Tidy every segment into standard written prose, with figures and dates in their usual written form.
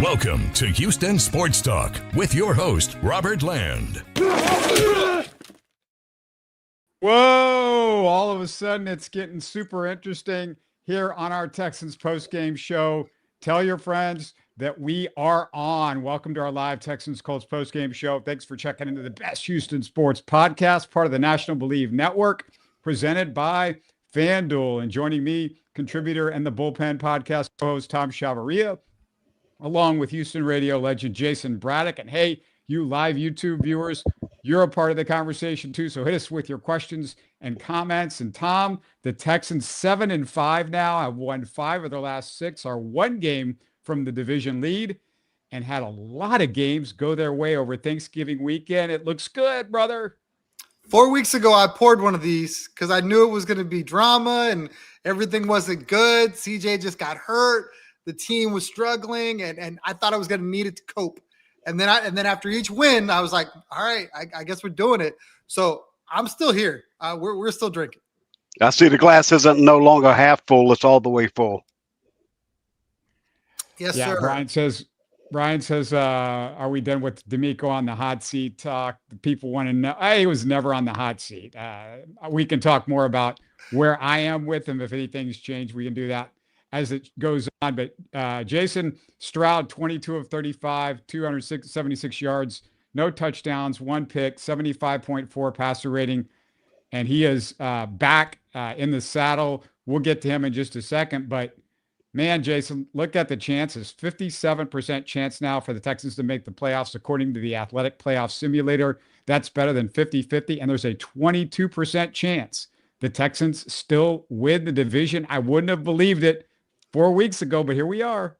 Welcome to Houston Sports Talk with your host, Robert Land. Whoa, all of a sudden it's getting super interesting here on our Texans postgame show. Tell your friends that we are on. Welcome to our live Texans-Colts postgame show. Thanks for checking into the best Houston sports podcast, part of the National Bleav Network, presented by FanDuel. And joining me, contributor and the Bullpen podcast host, Thomas Chavarria, along with Houston radio legend Jayson Braddock. And hey, you live YouTube viewers, you're a part of the conversation too. So hit us with your questions and comments. And Tom, the Texans 7-5 now, have won 5 of their last 6, are 1 game from the division lead, and had a lot of games go their way over Thanksgiving weekend. It looks good, brother. 4 weeks ago, I poured one of these because I knew it was going to be drama and everything wasn't good. CJ just got hurt. The team was struggling, and I thought I was going to need it to cope. And then after each win, I was like, all right, I guess we're doing it. So I'm still here. We're still drinking. I see the glass isn't no longer half full. It's all the way full. Yes, yeah, sir. Brian says, are we done with D'Amico on the hot seat talk? The people want to know. He was never on the hot seat. We can talk more about where I am with him. If anything's changed, we can do that as it goes on. But Jason Stroud, 22 of 35, 276 yards, no touchdowns, 1 pick, 75.4 passer rating. And he is back in the saddle. We'll get to him in just a second. But, man, Jason, look at the chances. 57% chance now for the Texans to make the playoffs, according to the Athletic Playoff Simulator. That's better than 50-50. And there's a 22% chance the Texans still win the division. I wouldn't have believed it 4 weeks ago, but here we are.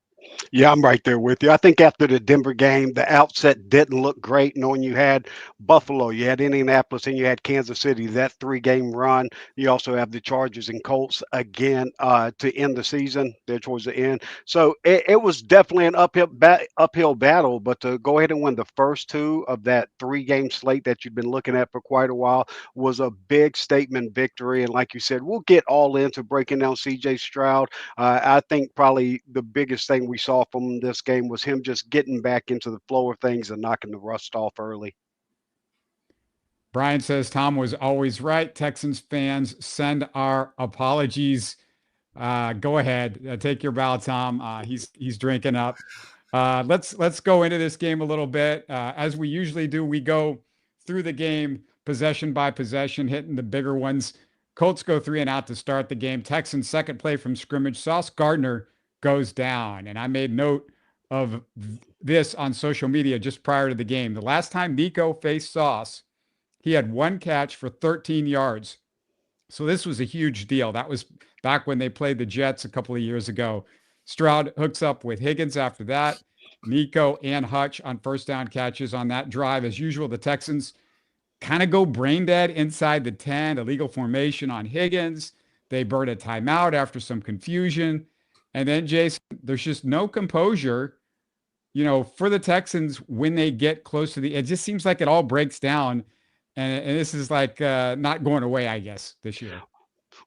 Yeah, I'm right there with you. I think after the Denver game, the outset didn't look great, knowing you had Buffalo, you had Indianapolis, and you had Kansas City, that 3-game run. You also have the Chargers and Colts again to end the season there towards the end. So it was definitely an uphill battle, but to go ahead and win the first 2 of that 3-game slate that you've been looking at for quite a while was a big statement victory. And like you said, we'll get all into breaking down CJ Stroud. I think probably the biggest thing we saw from this game was him just getting back into the flow of things and knocking the rust off early. Brian says Tom was always right. Texans fans, send our apologies. Go ahead, take your bow, Tom. He's drinking up. Let's go into this game a little bit. As we usually do, we go through the game possession by possession, hitting the bigger ones. Colts go 3 and out to start the game. Texans second play from scrimmage. Sauce Gardner goes down. And I made note of this on social media just prior to the game. The last time Nico faced Sauce, he had 1 catch for 13 yards. So this was a huge deal. That was back when they played the Jets a couple of years ago. Stroud hooks up with Higgins after that. Nico and Hutch on first down catches on that drive. As usual, the Texans kind of go brain dead inside the 10, illegal formation on Higgins. They burn a timeout after some confusion. And then, Jason, there's just no composure, for the Texans when they get close to it just seems like it all breaks down. And this is like not going away, I guess, this year.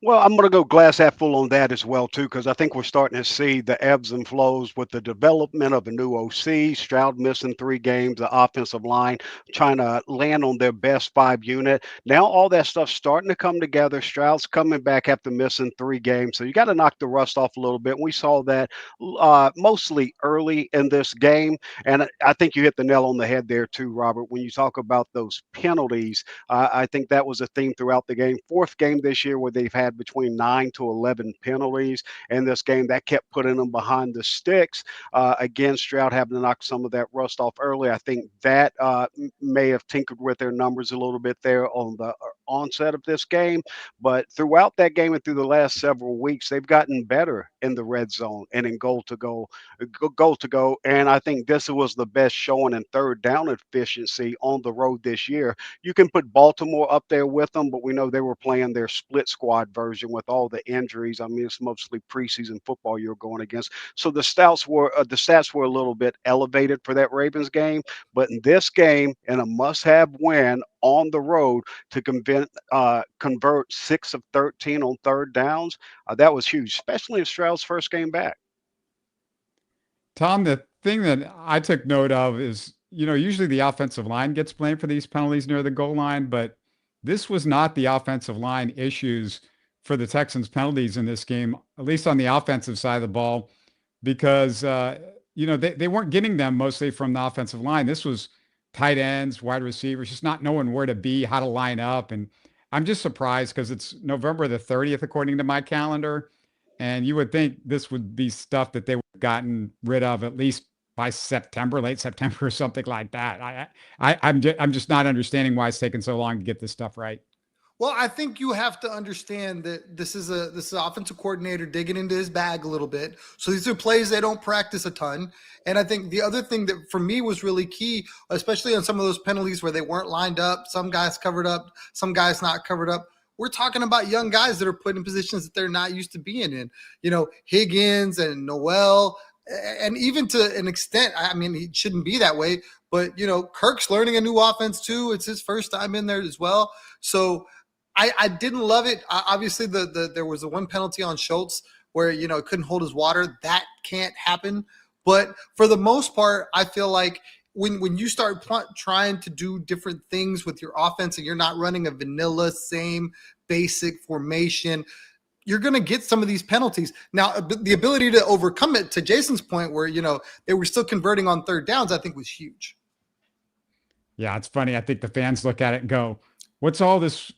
Well, I'm going to go glass half full on that as well, too, because I think we're starting to see the ebbs and flows with the development of a new OC, Stroud missing 3 games, the offensive line trying to land on their best 5 unit. Now all that stuff's starting to come together. Stroud's coming back after missing 3 games. So you got to knock the rust off a little bit. We saw that mostly early in this game. And I think you hit the nail on the head there, too, Robert. When you talk about those penalties, I think that was a theme throughout the game. 4th game this year where they've had between 9 to 11 penalties in this game. That kept putting them behind the sticks. Again, Stroud having to knock some of that rust off early. I think that may have tinkered with their numbers a little bit there on the onset of this game. But throughout that game and through the last several weeks, they've gotten better in the red zone and in goal to go. And I think this was the best showing in third down efficiency on the road this year. You can put Baltimore up there with them, but we know they were playing their split squad version with all the injuries. I mean, it's mostly preseason football you're going against. So the stats were a little bit elevated for that Ravens game. But in this game, in a must-have win on the road to convert 6 of 13 on third downs, that was huge, especially in Stroud's first game back. Tom, the thing that I took note of is, usually the offensive line gets blamed for these penalties near the goal line, but this was not the offensive line issues for the Texans penalties in this game, at least on the offensive side of the ball, because, they weren't getting them mostly from the offensive line. This was tight ends, wide receivers, just not knowing where to be, how to line up. And I'm just surprised because it's November the 30th, according to my calendar. And you would think this would be stuff that they would have gotten rid of at least by September, late September or something like that. I'm just not understanding why it's taking so long to get this stuff right. Well, I think you have to understand that this is an offensive coordinator digging into his bag a little bit. So these are plays they don't practice a ton. And I think the other thing that for me was really key, especially on some of those penalties where they weren't lined up, some guys covered up, some guys not covered up. We're talking about young guys that are put in positions that they're not used to being in. Higgins and Noel, and even to an extent, I mean, he shouldn't be that way. But, Kirk's learning a new offense too. It's his first time in there as well. So I didn't love it. Obviously, there was the one penalty on Schultz where, couldn't hold his water. That can't happen. But for the most part, I feel like when you start trying to do different things with your offense and you're not running a vanilla, same basic formation, you're going to get some of these penalties. Now, the ability to overcome it, to Jason's point where, they were still converting on third downs, I think was huge. Yeah, it's funny. I think the fans look at it and go, what's all this,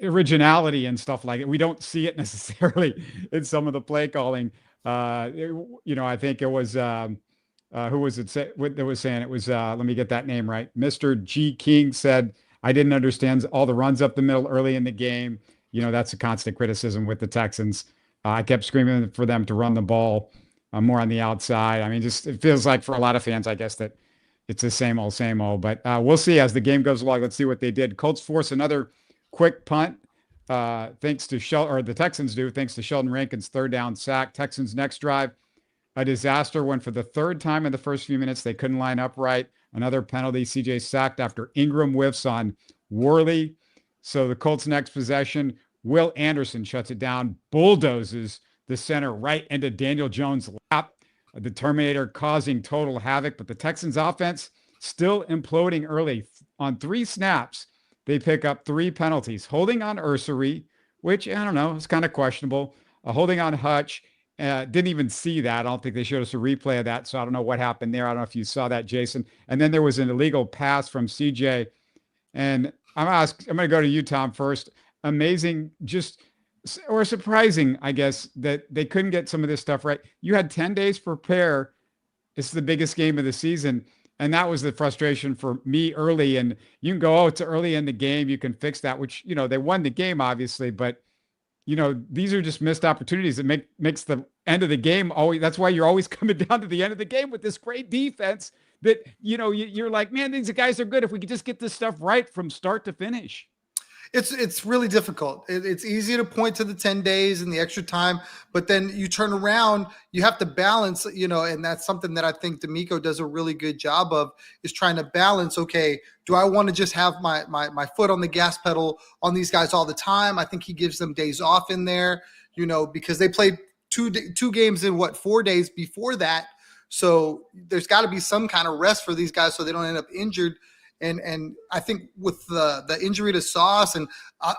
originality and stuff like it? We don't see it necessarily in some of the play calling. I think it was, who was it that was saying it was, let me get that name right. Mr. G King said, I didn't understand all the runs up the middle early in the game. That's a constant criticism with the Texans. I kept screaming for them to run the ball more on the outside. I mean, just, it feels like for a lot of fans, I guess, that it's the same old, but we'll see as the game goes along. Let's see what they did. Colts force another quick punt, thanks to the Texans do, thanks to Sheldon Rankin's third down sack. Texans next drive, a disaster when for the third time in the first few minutes, they couldn't line up right. Another penalty. CJ sacked after Ingram whiffs on Worley. So the Colts next possession, Will Anderson shuts it down, bulldozes the center right into Daniel Jones' lap. The Terminator causing total havoc, but the Texans offense still imploding early. On 3 snaps, they pick up 3 penalties. Holding on Ursery, which, I don't know, it's kind of questionable. Holding on Hutch, didn't even see that. I don't think they showed us a replay of that, so I don't know what happened there. I don't know if you saw that, Jason. And then there was an illegal pass from CJ. And I'm going to go to you, Tom, first. Amazing, or surprising, I guess, that they couldn't get some of this stuff right. You had 10 days to prepare. It's the biggest game of the season. And that was the frustration for me early. And you can go, it's early in the game, you can fix that, which, they won the game, obviously. But, these are just missed opportunities that makes the end of the game always. That's why you're always coming down to the end of the game with this great defense that, you're like, man, these guys are good. If we could just get this stuff right from start to finish. It's really difficult. It's easy to point to the 10 days and the extra time, but then you turn around, you have to balance, and that's something that I think D'Amico does a really good job of, is trying to balance. Okay, do I want to just have my foot on the gas pedal on these guys all the time? I think he gives them days off in there, because they played two games in 4 days before that. So there's got to be some kind of rest for these guys so they don't end up injured. And I think with the injury to Sauce and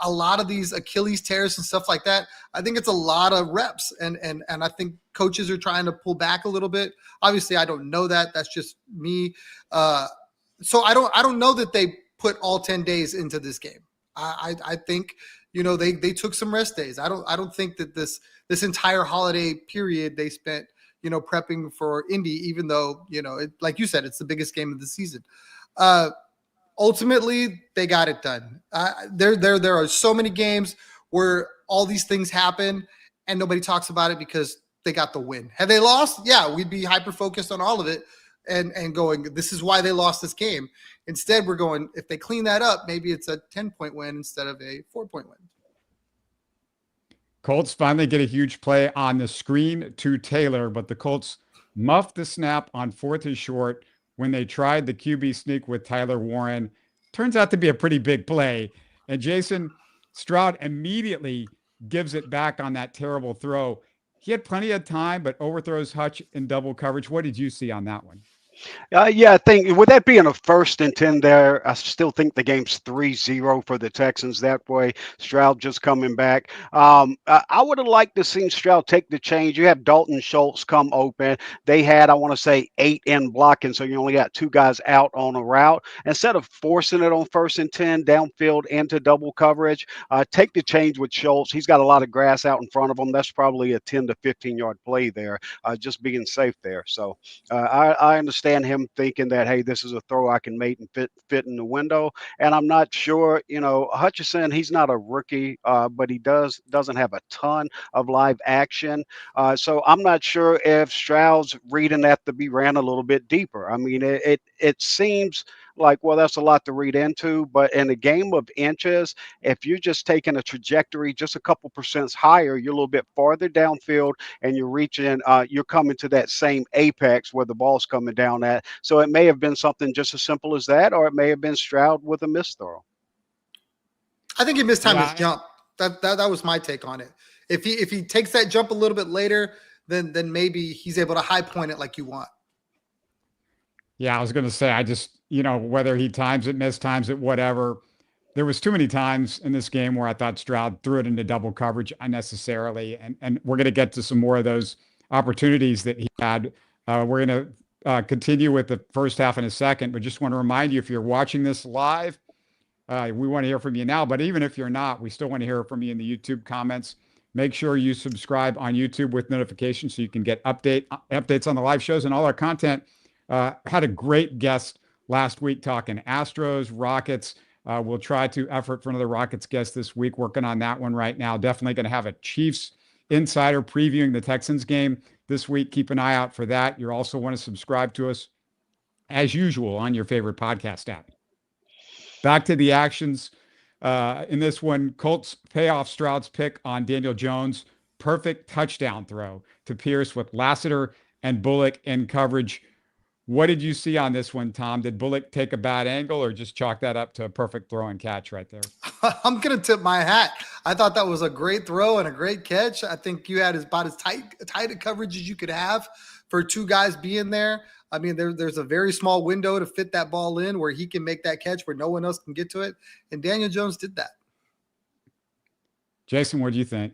a lot of these Achilles tears and stuff like that, I think it's a lot of reps. And I think coaches are trying to pull back a little bit. Obviously, I don't know that. That's just me. So I don't know that they put all 10 days into this game. I think, they took some rest days. I don't think that this entire holiday period they spent, prepping for Indy, even though, like you said, it's the biggest game of the season. Ultimately, they got it done. There are so many games where all these things happen and nobody talks about it because they got the win. Had they lost, yeah, we'd be hyper-focused on all of it and going, this is why they lost this game. Instead, we're going, if they clean that up, maybe it's a 10-point win instead of a 4-point win. Colts finally get a huge play on the screen to Taylor, but the Colts muffed the snap on 4th and short when they tried the QB sneak with Tyler Warren. Turns out to be a pretty big play. And Jason, Stroud immediately gives it back on that terrible throw. he had plenty of time, but overthrows Hutch in double coverage. What did you see on that one? Yeah, I think with that being a 1st and 10 there, I still think the game's 3-0 for the Texans that way. Stroud just coming back. I would have liked to see Stroud take the change. You have Dalton Schultz come open. They had, I want to say, 8 in blocking, so you only got 2 guys out on a route. Instead of forcing it on 1st and 10 downfield into double coverage, take the change with Schultz. He's got a lot of grass out in front of him. That's probably a 10 to 15-yard play there, just being safe there. So I understand him thinking that, hey, this is a throw I can make and fit in the window. And I'm not sure, Hutchinson, he's not a rookie, but he doesn't have a ton of live action. So I'm not sure if Stroud's reading that to be ran a little bit deeper. I mean, it seems like, well, that's a lot to read into, but in a game of inches, if you're just taking a trajectory just a couple percent higher, you're a little bit farther downfield and you're coming to that same apex where the ball's coming down at. So it may have been something just as simple as that, or it may have been Stroud with a missed throw. I think he mistimed his jump. That was my take on it. If he takes that jump a little bit later, then maybe he's able to high point it like you want. Yeah, I was going to say, I just, whether he times it, mistimes it, whatever. There was too many times in this game where I thought Stroud threw it into double coverage unnecessarily. And we're going to get to some more of those opportunities that he had. We're going to continue with the first half in a second, but just want to remind you, if you're watching this live, we want to hear from you now. But even if you're not, we still want to hear from you in the YouTube comments. Make sure you subscribe on YouTube with notifications so you can get updates on the live shows and all our content. Had a great guest last week talking Astros, Rockets. We'll try to effort for another Rockets guest this week, working on that one right now. Definitely going to have a Chiefs insider previewing the Texans game this week. Keep an eye out for that. You also want to subscribe to us as usual on your favorite podcast app. Back to the actions in this one. Colts pay off Stroud's pick on Daniel Jones. Perfect touchdown throw to Pierce with Lassiter and Bullock in coverage. What did you see on this one, Tom? Did Bullock take a bad angle or just chalk that up to a perfect throw and catch right there? I'm going to tip my hat. I thought that was a great throw and a great catch. I think you had about as tight a coverage as you could have for 2 guys being there. I mean, there's a very small window to fit that ball in where he can make that catch where no one else can get to it. And Daniel Jones did that. Jason, what do you think?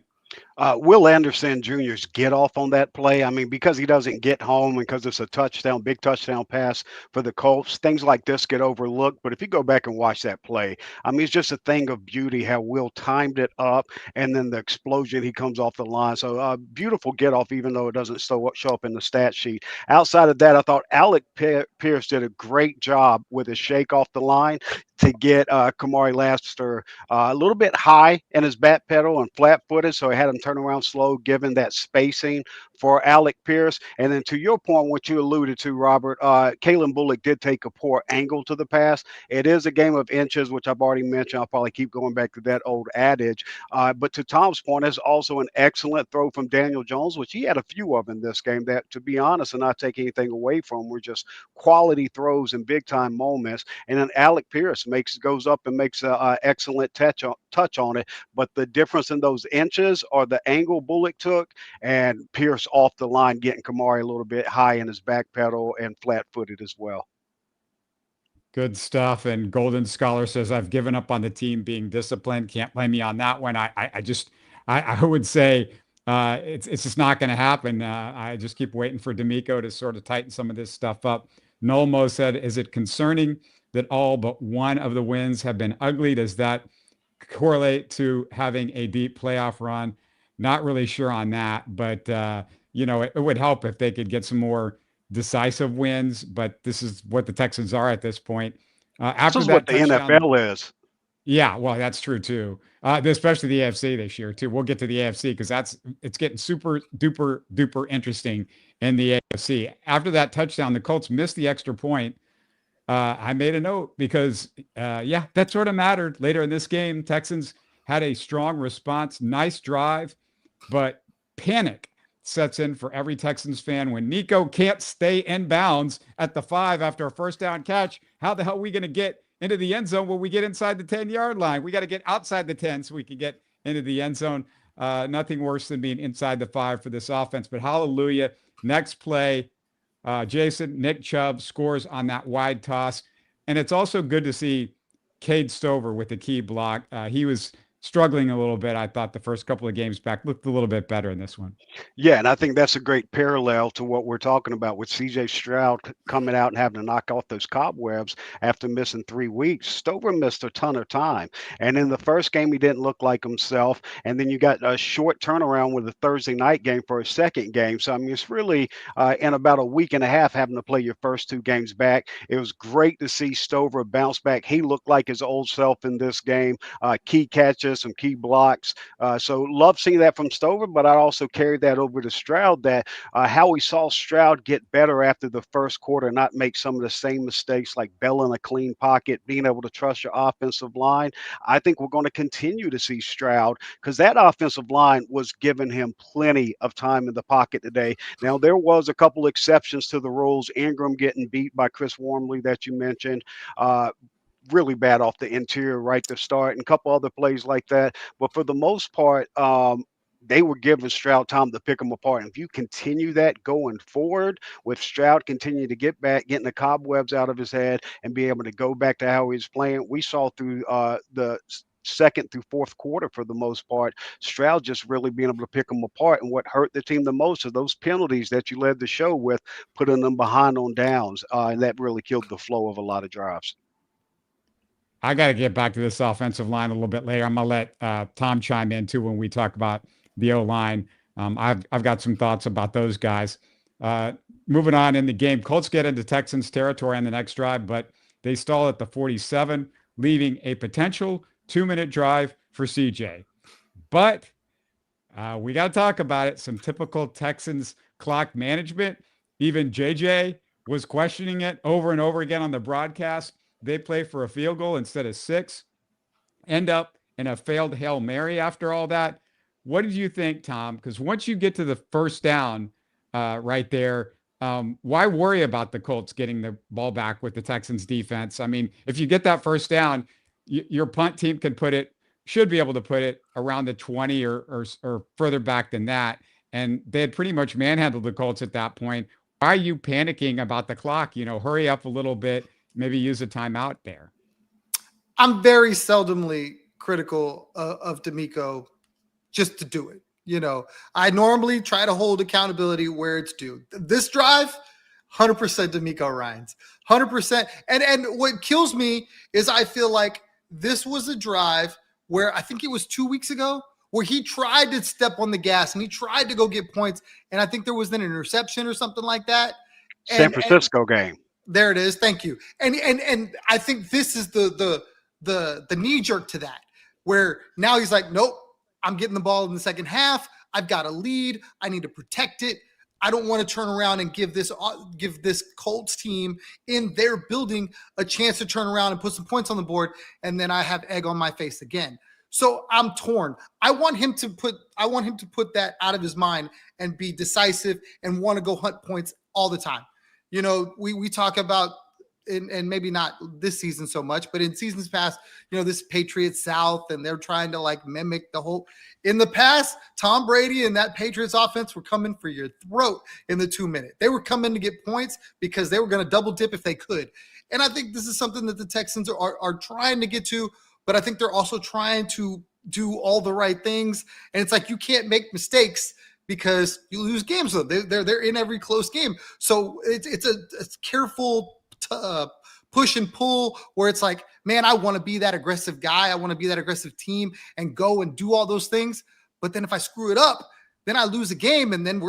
Will Anderson Jr.'s get off on that play. I mean, because he doesn't get home and because it's a touchdown, big touchdown pass for the Colts, things like this get overlooked. But if you go back and watch that play, I mean, it's just a thing of beauty how Will timed it up and then the explosion, he comes off the line. So beautiful get off, even though it doesn't show up in the stat sheet. Outside of that, I thought Alec Pierce did a great job with his shake off the line to get Kamari Lassiter a little bit high in his back pedal and flat-footed, so he had him turn around slow, given that spacing for Alec Pierce. And then to your point, what you alluded to, Robert, Kalen Bullock did take a poor angle to the pass. It is a game of inches, which I've already mentioned. I'll probably keep going back to that old adage. But to Tom's point, it's also an excellent throw from Daniel Jones, which he had a few of in this game that, to be honest, and not take anything away from, were just quality throws in big-time moments. And then Alec Pierce goes up and makes an excellent touch on it. But the difference in those inches are the angle Bullock took and Pierce off the line, getting Kamari a little bit high in his back pedal and flat-footed as well. Good stuff. And Golden Scholar says, I've given up on the team being disciplined. Can't blame me on that one. I would say it's just not going to happen. I just keep waiting for D'Amico to sort of tighten some of this stuff up. Nolmo said, is it concerning that all but one of the wins have been ugly? Does that correlate to having a deep playoff run? Not really sure on that, but it would help if they could get some more decisive wins, but this is what the Texans are at this point. This is what the NFL is. Yeah, well, that's true too. Especially the AFC this year too. We'll get to the AFC because it's getting super duper interesting in the AFC. After that touchdown, the Colts missed the extra point. I made a note because, that sort of mattered later in this game. Texans had a strong response, nice drive, but panic sets in for every Texans fan when Nico can't stay in bounds at the 5 after a first down catch. How the hell are we going to get into the end zone when we get inside the 10-yard line? We got to get outside the 10 so we can get into the end zone. Nothing worse than being inside the 5 for this offense. But hallelujah. Next play, Nick Chubb scores on that wide toss. And it's also good to see Cade Stover with the key block. He was struggling a little bit. I thought the first couple of games back looked a little bit better in this one. Yeah, and I think that's a great parallel to what we're talking about with CJ Stroud coming out and having to knock off those cobwebs after missing 3 weeks. Stover missed a ton of time. And in the first game, he didn't look like himself. And then you got a short turnaround with a Thursday night game for a second game. So, I mean, it's really in about a week and a half having to play your first 2 games back. It was great to see Stover bounce back. He looked like his old self in this game. Key catches, some key blocks. So love seeing that from Stover, but I also carried that over to Stroud, that how we saw Stroud get better after the first quarter, not make some of the same mistakes like Bell in a clean pocket, being able to trust your offensive line. I think we're going to continue to see Stroud because that offensive line was giving him plenty of time in the pocket today. Now, there was a couple exceptions to the rules. Ingram getting beat by Chris Wormley that you mentioned. Really bad off the interior right to start and a couple other plays like that. But for the most part, they were giving Stroud time to pick them apart. And if you continue that going forward with Stroud continue to get back, getting the cobwebs out of his head and be able to go back to how he was playing, we saw through the second through fourth quarter for the most part, Stroud just really being able to pick them apart. And what hurt the team the most are those penalties that you led the show with, putting them behind on downs. And that really killed the flow of a lot of drives. I got to get back to this offensive line a little bit later. I'm going to let Tom chime in too when we talk about the O-line. I've got some thoughts about those guys. Moving on in the game, Colts get into Texans territory on the next drive, but they stall at the 47, leaving a potential 2-minute drive for CJ. But we got to talk about it. Some typical Texans clock management. Even JJ was questioning it over and over again on the broadcast. They play for a field goal instead of 6, end up in a failed Hail Mary after all that. What did you think, Tom? Because once you get to the first down right there, why worry about the Colts getting the ball back with the Texans defense? I mean, if you get that first down, your punt team should be able to put it around the 20 or further back than that. And they had pretty much manhandled the Colts at that point. Why are you panicking about the clock? Hurry up a little bit. Maybe use a timeout there. I'm very seldomly critical of DeMeco just to do it. I normally try to hold accountability where it's due. This drive, 100% DeMeco Ryans, 100%. And what kills me is I feel like this was a drive where I think it was 2 weeks ago where he tried to step on the gas and he tried to go get points. And I think there was an interception or something like that. San Francisco game. There it is. Thank you. And I think this is the knee jerk to that, where now he's like, nope, I'm getting the ball in the second half. I've got a lead. I need to protect it. I don't want to turn around and give this Colts team in their building a chance to turn around and put some points on the board, and then I have egg on my face again. So I'm torn. I want him to put that out of his mind and be decisive and want to go hunt points all the time. We talk about, and maybe not this season so much, but in seasons past, this Patriots South, and they're trying to mimic the whole. In the past, Tom Brady and that Patriots offense were coming for your throat in the 2-minute. They were coming to get points because they were going to double dip if they could. And I think this is something that the Texans are trying to get to, but I think they're also trying to do all the right things. And it's like, you can't make mistakes because you lose games with them. They're in every close game. So it's a careful push and pull where it's like, man, I want to be that aggressive guy. I want to be that aggressive team and go and do all those things. But then if I screw it up, then I lose a game. And then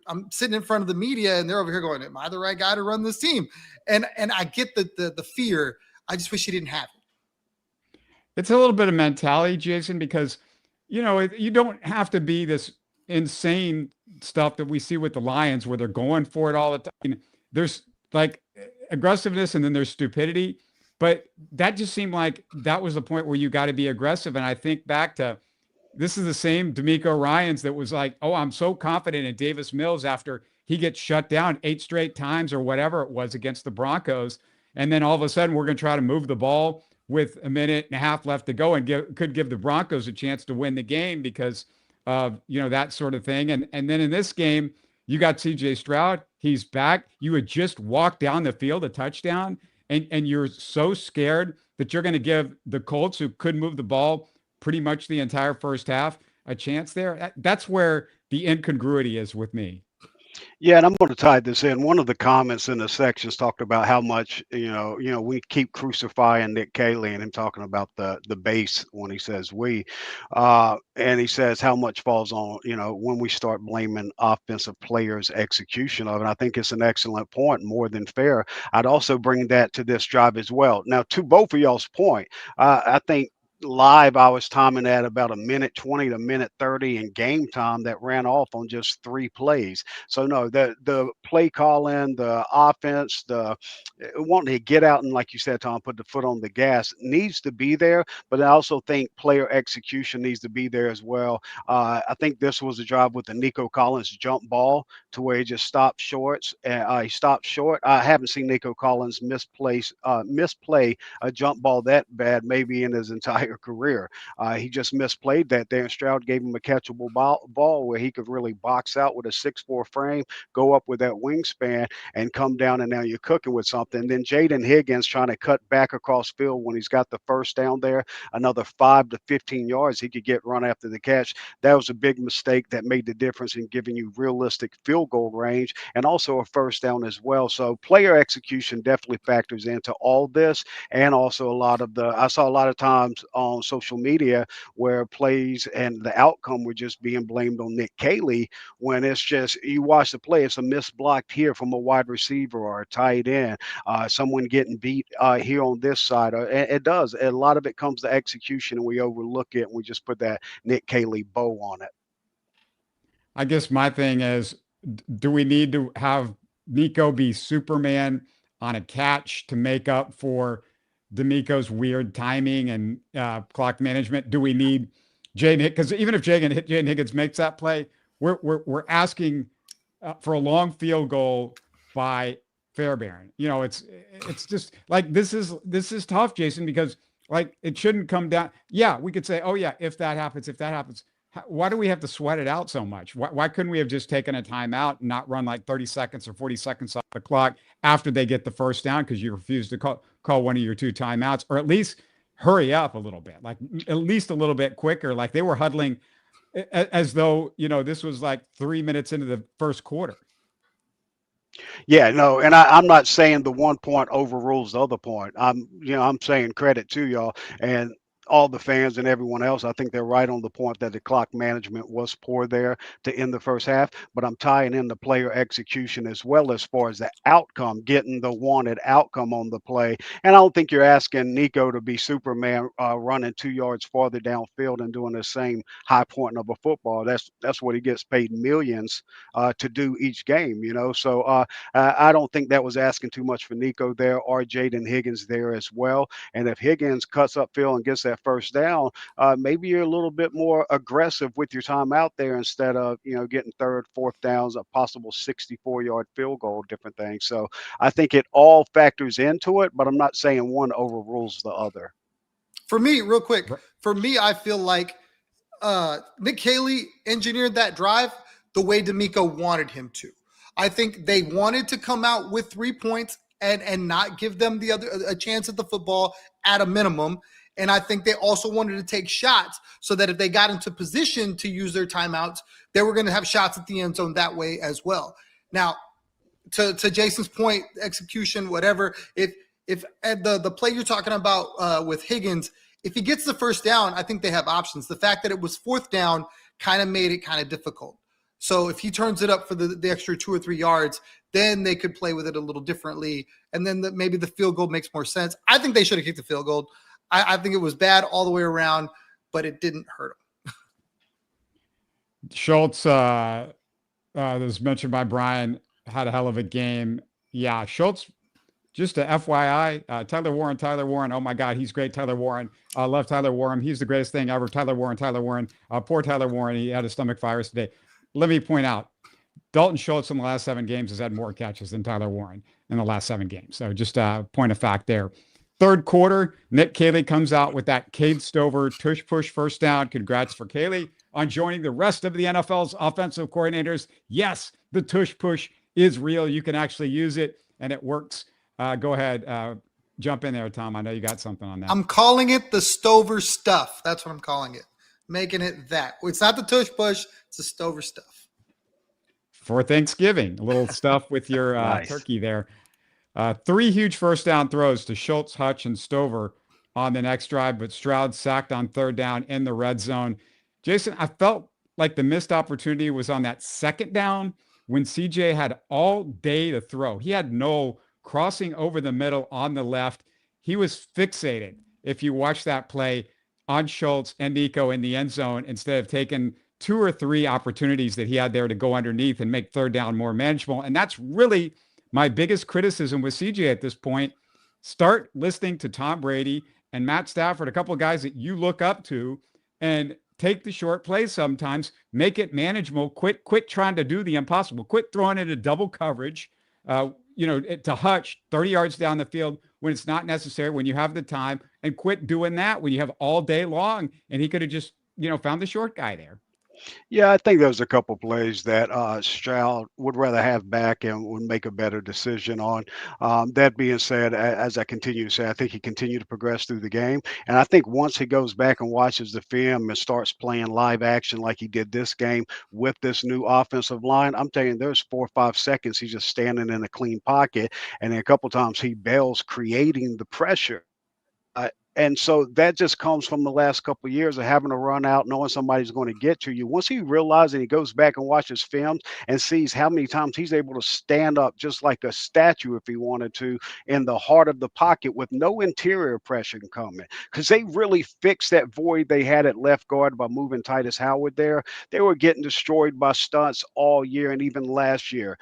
I'm sitting in front of the media and they're over here going, am I the right guy to run this team? And I get the fear. I just wish he didn't have it. It's a little bit of mentality, Jason, because, you don't have to be this insane stuff that we see with the Lions where they're going for it all the time. There's aggressiveness and then there's stupidity, but that just seemed like that was the point where you got to be aggressive. And I think back to, this is the same DeMeco Ryans that was like, oh, I'm so confident in Davis Mills after he gets shut down 8 straight times or whatever it was against the Broncos. And then all of a sudden we're going to try to move the ball with a minute and a half left to go and could give the Broncos a chance to win the game because of, that sort of thing. And then in this game, you got CJ Stroud. He's back. You had just walked down the field a touchdown, and you're so scared that you're going to give the Colts, who could move the ball pretty much the entire first half, a chance there. That's where the incongruity is with me. Yeah, and I'm going to tie this in. One of the comments in the sections talked about how much we keep crucifying Nick Caley, and him talking about the base when he says we, and he says how much falls on when we start blaming offensive players' execution of it. I think it's an excellent point, more than fair. I'd also bring that to this drive as well. Now, to both of y'all's point, I think live I was timing at about 1:20 to 1:30 in game time that ran off on just 3 plays. So no, the play calling, the offense, the wanting to get out and, like you said, Tom, put the foot on the gas needs to be there. But I also think player execution needs to be there as well. I think this was a drive with the Nico Collins jump ball to where he just stopped short. He stopped short. I haven't seen Nico Collins misplay a jump ball that bad maybe in his entire career. He just misplayed that there, and Stroud gave him a catchable ball where he could really box out with a 6'4" frame, go up with that wingspan, and come down, and now you're cooking with something. And then Jaden Higgins trying to cut back across field when he's got the first down there, another 5 to 15 yards he could get run after the catch. That was a big mistake that made the difference in giving you realistic field goal range and also a first down as well. So player execution definitely factors into all this, and also I saw a lot of times on social media where plays and the outcome were just being blamed on Nick Caley, when it's just, you watch the play, it's a missed block here from a wide receiver or a tight end, someone getting beat here on this side. It does. A lot of it comes to execution, and we overlook it, and we just put that Nick Caley bow on it. I guess my thing is, do we need to have Nico be Superman on a catch to make up for D'Amico's weird timing and clock management? Do we need Jaden? Because even if Jaden Higgins makes that play, we're asking for a long field goal by Fairbairn. It's just like, this is tough, Jason, because like it shouldn't come down. Yeah, we could say, oh yeah, if that happens. Why do we have to sweat it out so much? Why couldn't we have just taken a timeout and not run like 30 seconds or 40 seconds off the clock after they get the first down because you refuse to call one of your 2 timeouts, or at least hurry up a little bit, like at least a little bit quicker? Like they were huddling as though, this was like 3 minutes into the first quarter. Yeah, no, and I'm not saying the 1 point overrules the other point. I'm saying credit to y'all and all the fans and everyone else. I think they're right on the point that the clock management was poor there to end the first half, but I'm tying in the player execution as well as far as the outcome, getting the wanted outcome on the play. And I don't think you're asking Nico to be Superman running 2 yards farther downfield and doing the same high point of a football. That's what he gets paid millions to do each game, So I don't think that was asking too much for Nico there, or Jaden Higgins there as well. And if Higgins cuts upfield and gets that first down, maybe you're a little bit more aggressive with your time out there instead of getting 3rd, 4th downs, a possible 64-yard field goal, different things. So I think it all factors into it, but I'm not saying one overrules the other. For me, real quick, I feel like Nick Caley engineered that drive the way D'Amico wanted him to. I think they wanted to come out with 3 points and not give them a chance at the football at a minimum. And I think they also wanted to take shots so that if they got into position to use their timeouts, they were going to have shots at the end zone that way as well. Now, to Jason's point, execution, whatever, if the play you're talking about with Higgins, if he gets the first down, I think they have options. The fact that it was 4th down kind of made it kind of difficult. So if he turns it up for the extra 2 or 3 yards, then they could play with it a little differently. And then maybe the field goal makes more sense. I think they should have kicked the field goal. I think it was bad all the way around, but it didn't hurt him. Schultz, that was mentioned by Brian, had a hell of a game. Yeah, Schultz, just a FYI, Tyler Warren. Oh my God, he's great. Tyler Warren. I love Tyler Warren. He's the greatest thing ever. Tyler Warren. Poor Tyler Warren. He had a stomach virus today. Let me point out, Dalton Schultz in the last 7 games has had more catches than Tyler Warren in the last 7 games. So just a point of fact there. 3rd quarter, Nick Caley comes out with that Cade Stover tush push first down. Congrats for Caley. on joining the rest of the NFL's offensive coordinators. Yes, the tush push is real. You can actually use it, and it works. Go ahead. Jump in there, Tom. I know you got something on that. I'm calling it the Stover stuff. That's what I'm calling it. Making it that. It's not the tush push. It's the Stover stuff. For Thanksgiving, a little stuff with your Nice. turkey there. 3 huge first down throws to Schultz, Hutch, and Stover on the next drive, but Stroud sacked on 3rd down in the red zone. Jayson, I felt like the missed opportunity was on that 2nd down when CJ had all day to throw. He had no crossing over the middle on the left. He was fixated, if you watch that play, on Schultz and Nico in the end zone instead of taking 2 or 3 opportunities that he had there to go underneath and make 3rd down more manageable. And that's really my biggest criticism with CJ at this point. Start listening to Tom Brady and Matt Stafford, a couple of guys that you look up to, and take the short plays sometimes, make it manageable, quit trying to do the impossible, quit throwing it into double coverage, to Hutch 30 yards down the field when it's not necessary, when you have the time, and quit doing that when you have all day long. And he could have just, found the short guy there. Yeah, I think there's a couple plays that Stroud would rather have back and would make a better decision on. That being said, as I continue to say, I think he continued to progress through the game. And I think once he goes back and watches the film and starts playing live action like he did this game with this new offensive line, I'm telling you, there's 4 or 5 seconds he's just standing in a clean pocket. And then a couple times he bails creating the pressure. And so that just comes from the last couple of years of having to run out, knowing somebody's going to get to you. Once he realizes and he goes back and watches films and sees how many times he's able to stand up just like a statue if he wanted to in the heart of the pocket with no interior pressure coming, because they really fixed that void they had at left guard by moving Titus Howard there. They were getting destroyed by stunts all year and even last year.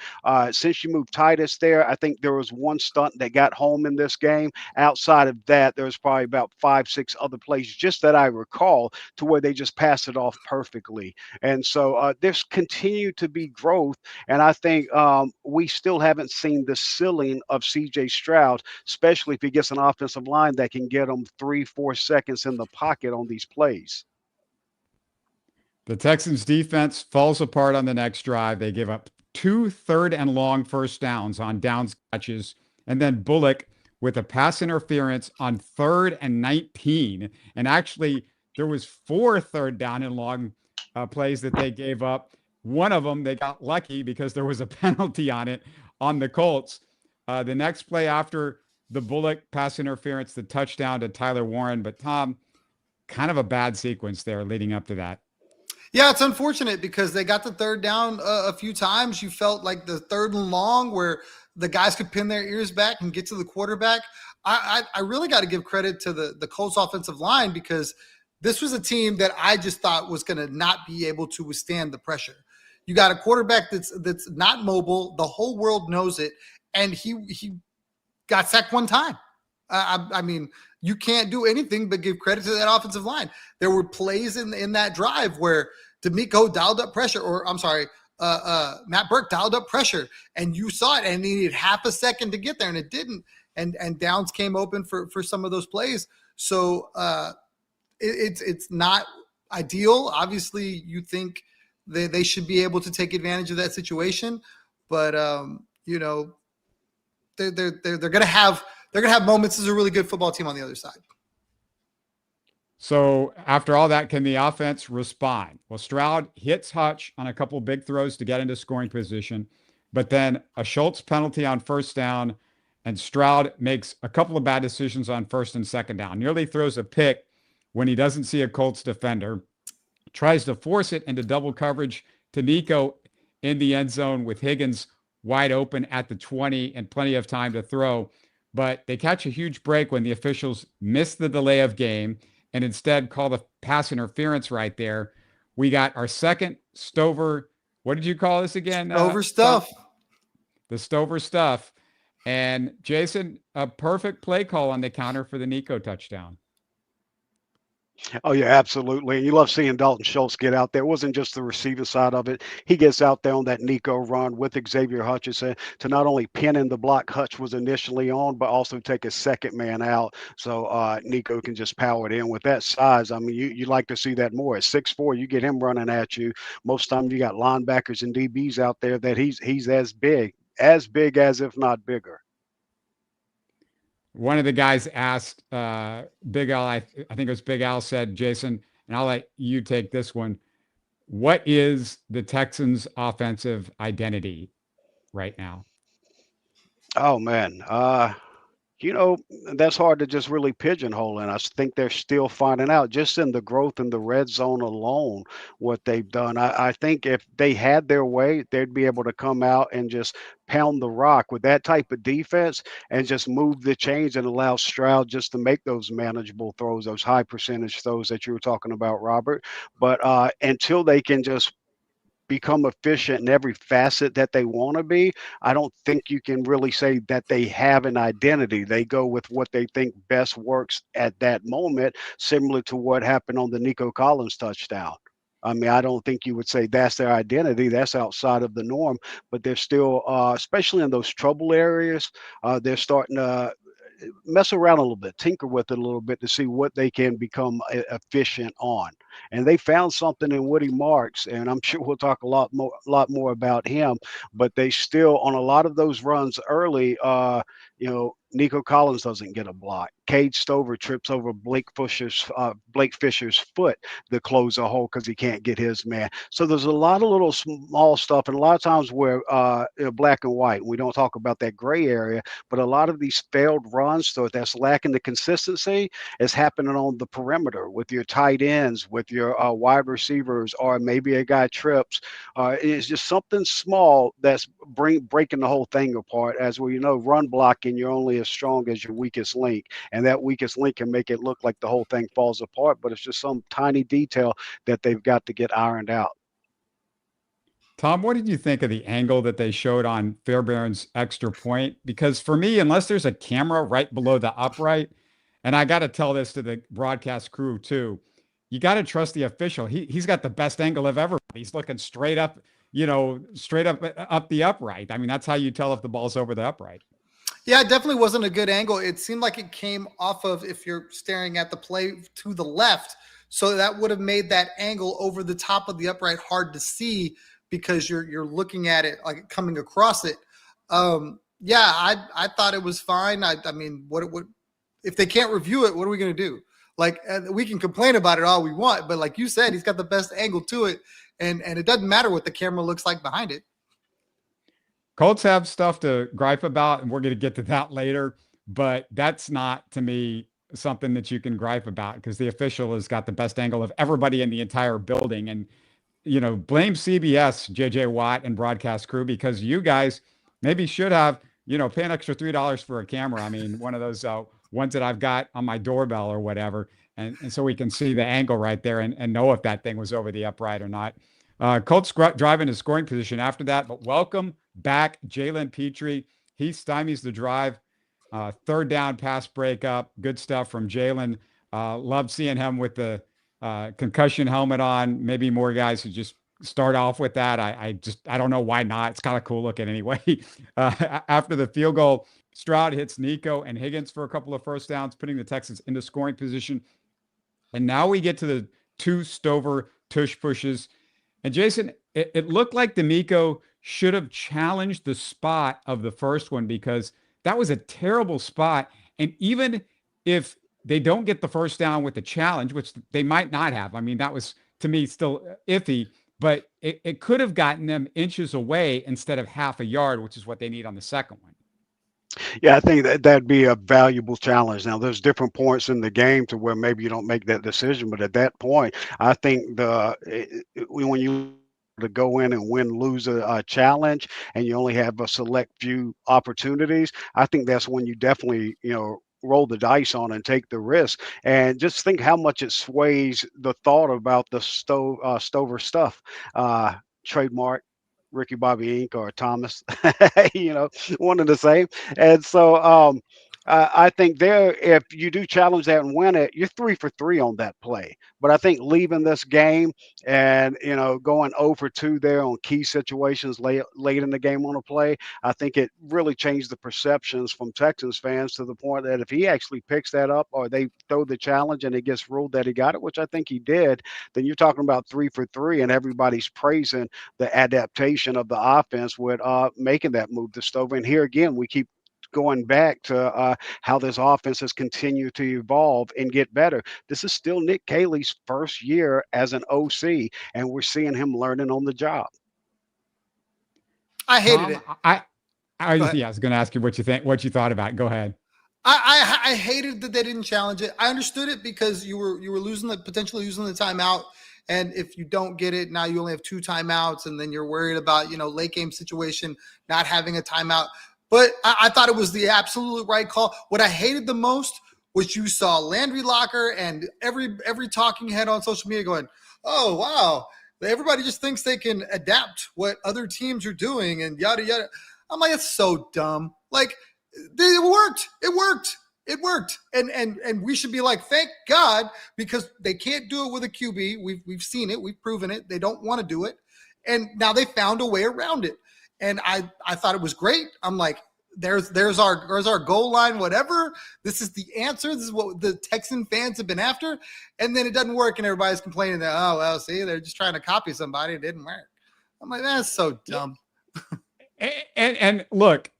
Since you moved Titus there, I think there was one stunt that got home in this game. Outside of that, there was probably about 5, 6 other plays just that I recall to where they just passed it off perfectly. And so there's continued to be growth. And I think we still haven't seen the ceiling of CJ Stroud, especially if he gets an offensive line that can get him 3, 4 seconds in the pocket on these plays. The Texans defense falls apart on the next drive. They give up 2 3rd and long first downs on downs catches. And then Bullock with a pass interference on 3rd and 19. And actually, there was 4 3rd down and long plays that they gave up. One of them, they got lucky because there was a penalty on it on the Colts. The next play after the Bullock pass interference, the touchdown to Tyler Warren. But Tom, kind of a bad sequence there leading up to that. Yeah, it's unfortunate because they got the 3rd down a few times. You felt like the 3rd and long where the guys could pin their ears back and get to the quarterback. I really got to give credit to the Colts offensive line because this was a team that I just thought was going to not be able to withstand the pressure. You got a quarterback that's not mobile. The whole world knows it. And he got sacked 1 time. I mean, you can't do anything but give credit to that offensive line. There were plays in that drive where D'Amico dialed up pressure, Matt Burke dialed up pressure, and you saw it, and he needed half a second to get there, and it didn't. And Downs came open for some of those plays. So it's not ideal. Obviously, you think they should be able to take advantage of that situation, but they're going to have moments. This is a really good football team on the other side. So after all that, can the offense respond? Well, Stroud hits Hutch on a couple of big throws to get into scoring position, but then a Schultz penalty on 1st down, and Stroud makes a couple of bad decisions on 1st and 2nd down. Nearly throws a pick when he doesn't see a Colts defender, tries to force it into double coverage to Nico in the end zone with Higgins wide open at the 20 and plenty of time to throw. But they catch a huge break when the officials miss the delay of game and instead call the pass interference right there. We got our second Stover. What did you call this again? Stover stuff. The Stover stuff. And Jayson, a perfect play call on the counter for the Nico touchdown. Oh yeah, absolutely. And you love seeing Dalton Schultz get out there. It wasn't just the receiving side of it. He gets out there on that Nico run with Xavier Hutchinson to not only pin in the block Hutch was initially on, but also take a second man out. So Nico can just power it in with that size. I mean, you like to see that more. At 6'4", you get him running at you. Most time you got linebackers and DBs out there that he's as big as if not bigger. One of the guys asked Big Al, I think it was Big Al said, Jayson, and I'll let you take this one. What is the Texans' offensive identity right now? Oh man, you know, that's hard to just really pigeonhole, and I think they're still finding out just in the growth in the red zone alone what they've done. I think if they had their way, they'd be able to come out and just pound the rock with that type of defense and just move the chains and allow Stroud just to make those manageable throws, those high percentage throws that you were talking about, Robert. But until they can just become efficient in every facet that they want to be, I don't think you can really say that they have an identity. They go with what they think best works at that moment, similar to what happened on the Nico Collins touchdown. I mean, I don't think you would say that's their identity. That's outside of the norm, but they're still, especially in those trouble areas, they're starting to mess around a little bit, tinker with it a little bit to see what they can become efficient on. And they found something in Woody Marks, and I'm sure we'll talk a lot more about him. But they still, on a lot of those runs early, Nico Collins doesn't get a block. Cade Stover trips over Blake Fisher's foot to close a hole because he can't get his man. So there's a lot of little small stuff, and a lot of times we're black and white. We don't talk about that gray area, but a lot of these failed runs, so that's lacking the consistency, is happening on the perimeter with your tight ends, with your wide receivers, or maybe a guy trips. It's just something small that's breaking the whole thing apart. As we know, run blocking, you're only as strong as your weakest link, and that weakest link can make it look like the whole thing falls apart, but it's just some tiny detail that they've got to get ironed out. Tom, what did you think of the angle that they showed on Fairbairn's extra point? Because for me, unless there's a camera right below the upright, and I got to tell this to the broadcast crew too, you got to trust the official. He's got the best angle of everybody. He's looking straight up, straight up the upright. I mean, that's how you tell if the ball's over the upright. Yeah, it definitely wasn't a good angle. It seemed like it came off of, if you're staring at the play, to the left. So that would have made that angle over the top of the upright hard to see because you're looking at it like coming across it. I thought it was fine. I mean, what if they can't review it? What are we going to do? Like, we can complain about it all we want, but like you said, he's got the best angle to it, and it doesn't matter what the camera looks like behind it. Colts have stuff to gripe about, and we're going to get to that later, but that's not, to me, something that you can gripe about because the official has got the best angle of everybody in the entire building. And, blame CBS, JJ Watt, and broadcast crew because you guys maybe should have, pay an extra $3 for a camera. I mean, one of those ones that I've got on my doorbell or whatever. And so we can see the angle right there and know if that thing was over the upright or not. Colts drive into scoring position after that, but welcome back Jalen Petrie. He stymies the drive. Third down pass breakup. Good stuff from Jalen. Love seeing him with the concussion helmet on. Maybe more guys who just start off with that. I don't know why not. It's kind of cool looking anyway. After the field goal, Stroud hits Nico and Higgins for a couple of first downs, putting the Texans into scoring position. And now we get to the two Stover tush pushes. And Jayson, it looked like D'Amico should have challenged the spot of the first one because that was a terrible spot. And even if they don't get the first down with the challenge, which they might not have, I mean, that was, to me, still iffy, but it could have gotten them inches away instead of half a yard, which is what they need on the second one. Yeah, I think that'd be a valuable challenge. Now, there's different points in the game to where maybe you don't make that decision, but at that point, I think when you to go in and lose a challenge, and you only have a select few opportunities, I think that's when you definitely roll the dice on and take the risk. And just think how much it sways the thought about the Stover stuff. Trademark. Ricky Bobby Inc. or Thomas, one and the same. And so I think there, if you do challenge that and win it, you're 3 for 3 on that play. But I think leaving this game and going 0 for 2 there on key situations late in the game on a play, I think it really changed the perceptions from Texans fans to the point that if he actually picks that up or they throw the challenge and it gets ruled that he got it, which I think he did, then you're talking about 3 for 3 and everybody's praising the adaptation of the offense with making that move to Stover. And here again, we keep going back to how this offense has continued to evolve and get better. This is still Nick Caley's first year as an OC, and we're seeing him learning on the job. I hated it. I was going to ask you what you thought about it. Go ahead. I hated that they didn't challenge it. I understood it because you were potentially losing the timeout. And if you don't get it, now you only have 2 timeouts, and then you're worried about, late game situation, not having a timeout. But I thought it was the absolute right call. What I hated the most was you saw Landry Locker and every talking head on social media going, oh, wow, everybody just thinks they can adapt what other teams are doing and yada, yada. I'm like, it's so dumb. Like, it worked. It worked. And we should be like, thank God, because they can't do it with a QB. We've seen it. We've proven it. They don't want to do it. And now they found a way around it. And I thought it was great. I'm like, there's our goal line, whatever. This is the answer. This is what the Texan fans have been after. And then it doesn't work. And everybody's complaining that, oh, well, see, they're just trying to copy somebody. It didn't work. I'm like, that's so dumb. And look,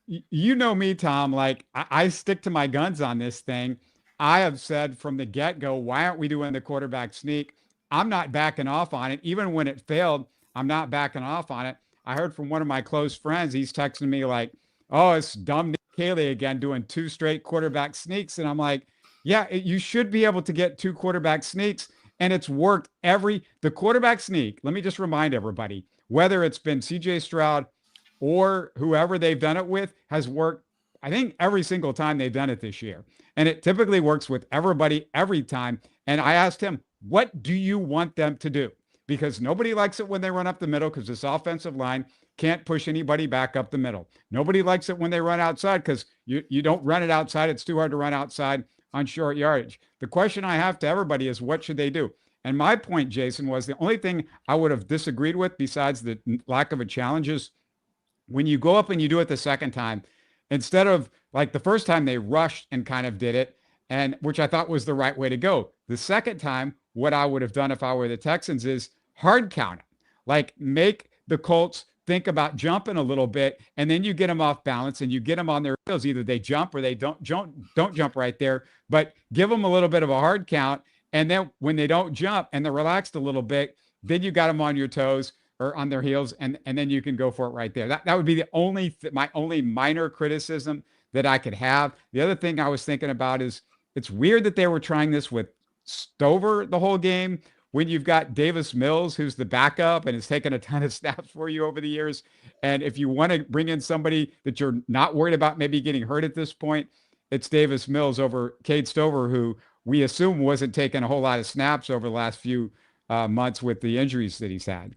you know me, Tom, like I stick to my guns on this thing. I have said from the get-go, why aren't we doing the quarterback sneak? I'm not backing off on it. Even when it failed, I'm not backing off on it. I heard from one of my close friends, he's texting me like, oh, it's dumb Nick Caley again doing 2 straight quarterback sneaks. And I'm like, yeah, you should be able to get 2 quarterback sneaks. And it's worked the quarterback sneak. Let me just remind everybody, whether it's been CJ Stroud or whoever they've done it with, has worked, I think, every single time they've done it this year. And it typically works with everybody every time. And I asked him, what do you want them to do? Because nobody likes it when they run up the middle because this offensive line can't push anybody back up the middle. Nobody likes it when they run outside because you don't run it outside. It's too hard to run outside on short yardage. The question I have to everybody is, what should they do? And my point, Jayson, was the only thing I would have disagreed with besides the lack of a challenge is when you go up and you do it the second time, instead of like the first time they rushed and kind of did it, and which I thought was the right way to go. The second time, what I would have done if I were the Texans is hard count it. Like make the Colts think about jumping a little bit, and then you get them off balance and you get them on their heels. Either they jump or they don't jump right there, but give them a little bit of a hard count. And then when they don't jump and they're relaxed a little bit, then you got them on your toes or on their heels, and then you can go for it right there. That would be the my only minor criticism that I could have. The other thing I was thinking about is it's weird that they were trying this with Stover the whole game when you've got Davis Mills, who's the backup and has taken a ton of snaps for you over the years. And if you want to bring in somebody that you're not worried about maybe getting hurt at this point, it's Davis Mills over Cade Stover, who we assume wasn't taking a whole lot of snaps over the last few months with the injuries that he's had.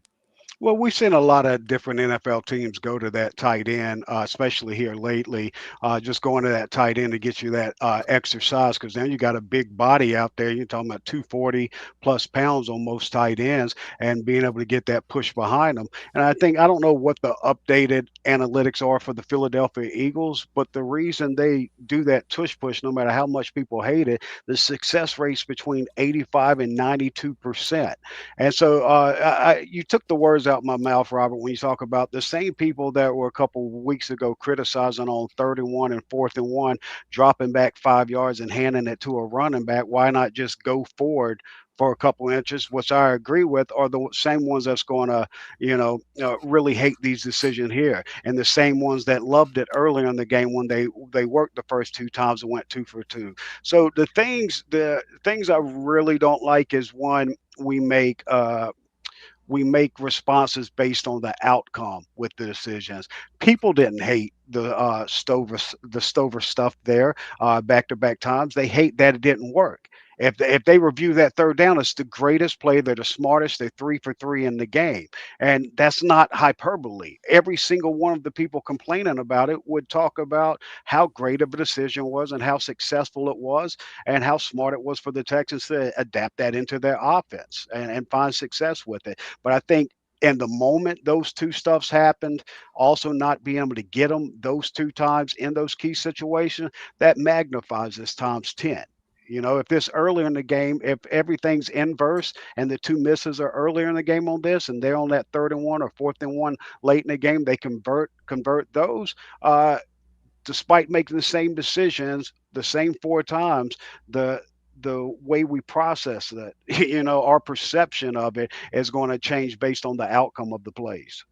Well, we've seen a lot of different NFL teams go to that tight end, especially here lately, just going to that tight end to get you that exercise, because now you got a big body out there. You're talking about 240 plus pounds on most tight ends, and being able to get that push behind them. And I don't know what the updated analytics are for the Philadelphia Eagles, but the reason they do that tush push, no matter how much people hate it, the success rate's between 85 and 92%. And so you took the words out my mouth, Robert, when you talk about the same people that were a couple weeks ago criticizing on 31 and 4th and 1, dropping back 5 yards and handing it to a running back. Why not just go forward for a couple inches, which I agree with, are the same ones that's going to, really hate these decisions here. And the same ones that loved it earlier in the game when they worked the first 2 times and went 2 for 2. So the things I really don't like is, one, we make responses based on the outcome with the decisions. People didn't hate the Stover stuff there back-to-back times. They hate that it didn't work. If they review that third down, it's the greatest play. They're the smartest. They're 3 for 3 in the game. And that's not hyperbole. Every single one of the people complaining about it would talk about how great of a decision was and how successful it was and how smart it was for the Texans to adapt that into their offense and find success with it. But I think in the moment those two stuffs happened, also not being able to get them those 2 times in those key situations, that magnifies this times 10. If this earlier in the game, if everything's inverse and the 2 misses are earlier in the game on this, and they're on that 3rd and 1 or 4th and 1 late in the game, they convert those. Despite making the same decisions, the same 4 times, the way we process that, our perception of it is going to change based on the outcome of the plays.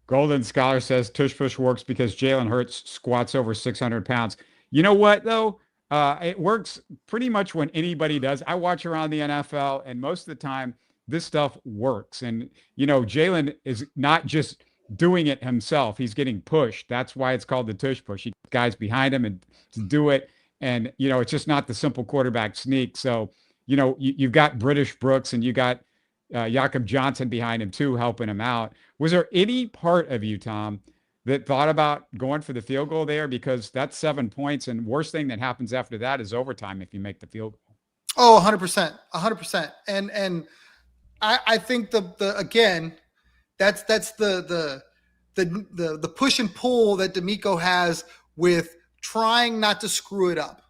Golden Scholar says tush push works because Jalen Hurts squats over 600 pounds. You know what, though? It works pretty much when anybody does. I watch around the NFL, and most of the time, this stuff works. And, Jalen is not just doing it himself. He's getting pushed. That's why it's called the tush push. He guys behind him and to do it. And, it's just not the simple quarterback sneak. So, you've got British Brooks and you got Jakob Johnson behind him too, helping him out. Was there any part of you, Tom, that thought about going for the field goal there? Because that's 7 points, and worst thing that happens after that is overtime if you make the field goal. Oh, 100%, 100%. And I think the again, that's the push and pull that D'Amico has with trying not to screw it up.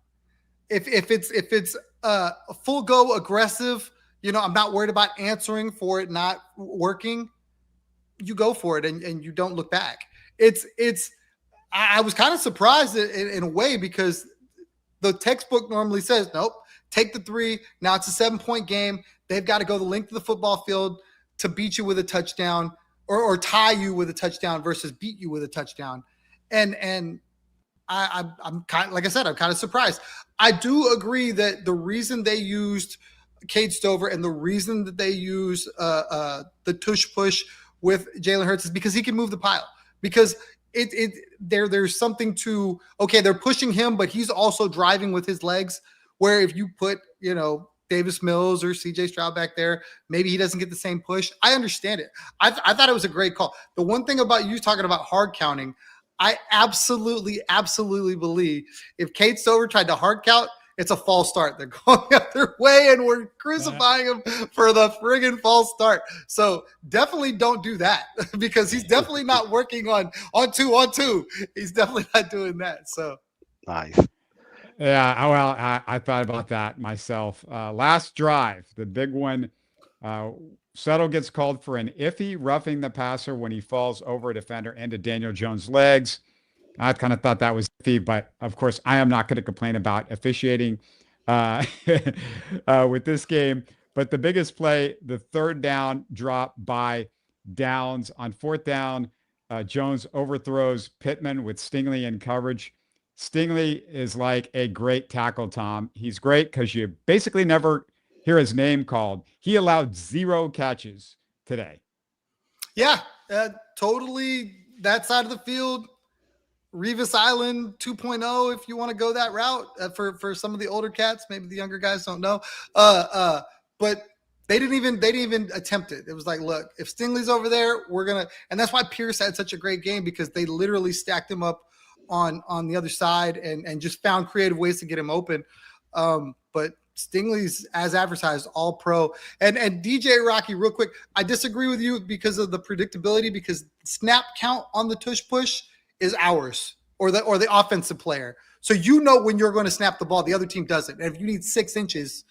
If it's a full go aggressive, I'm not worried about answering for it not working. You go for it and you don't look back. I was kind of surprised in a way because the textbook normally says, nope, take the 3. Now it's a 7-point game. They've got to go the length of the football field to beat you with a touchdown or tie you with a touchdown versus beat you with a touchdown. And I'm kind of, like I said, I'm kind of surprised. I do agree that the reason they used Cade Stover and the reason that they use the tush push with Jalen Hurts is because he can move the pile. Because there's something to, okay, they're pushing him, but he's also driving with his legs. Where if you put, Davis Mills or CJ Stroud back there, maybe he doesn't get the same push. I understand it. I thought it was a great call. The one thing about you talking about hard counting, I absolutely believe if Cade Stover tried to hard count, it's a false start. They're going out their way and we're crucifying him for the friggin' false start. So definitely don't do that because he's definitely not working on 2-on-2. He's definitely not doing that. So nice. Yeah, well, I thought about that myself. Last drive, the big one, Settle gets called for an iffy roughing the passer when he falls over a defender into Daniel Jones' legs. I kind of thought that was iffy, but of course, I am not going to complain about officiating with this game. But the biggest play, the 3rd down drop by Downs on 4th down, Jones overthrows Pittman with Stingley in coverage. Stingley is like a great tackle, Tom. He's great because you basically never hear his name called. He allowed 0 catches today. Yeah, totally that side of the field. Revis Island 2.0, if you want to go that route for some of the older cats, maybe the younger guys don't know. But they didn't even attempt it. It was like, look, if Stingley's over there, we're going to, and that's why Pierce had such a great game because they literally stacked him up on the other side and just found creative ways to get him open. But Stingley's as advertised, all pro. And DJ Rocky, real quick, I disagree with you because of the predictability, because snap count on the tush push is ours or the offensive player. So when you're going to snap the ball, the other team doesn't. And if you need 6 inches,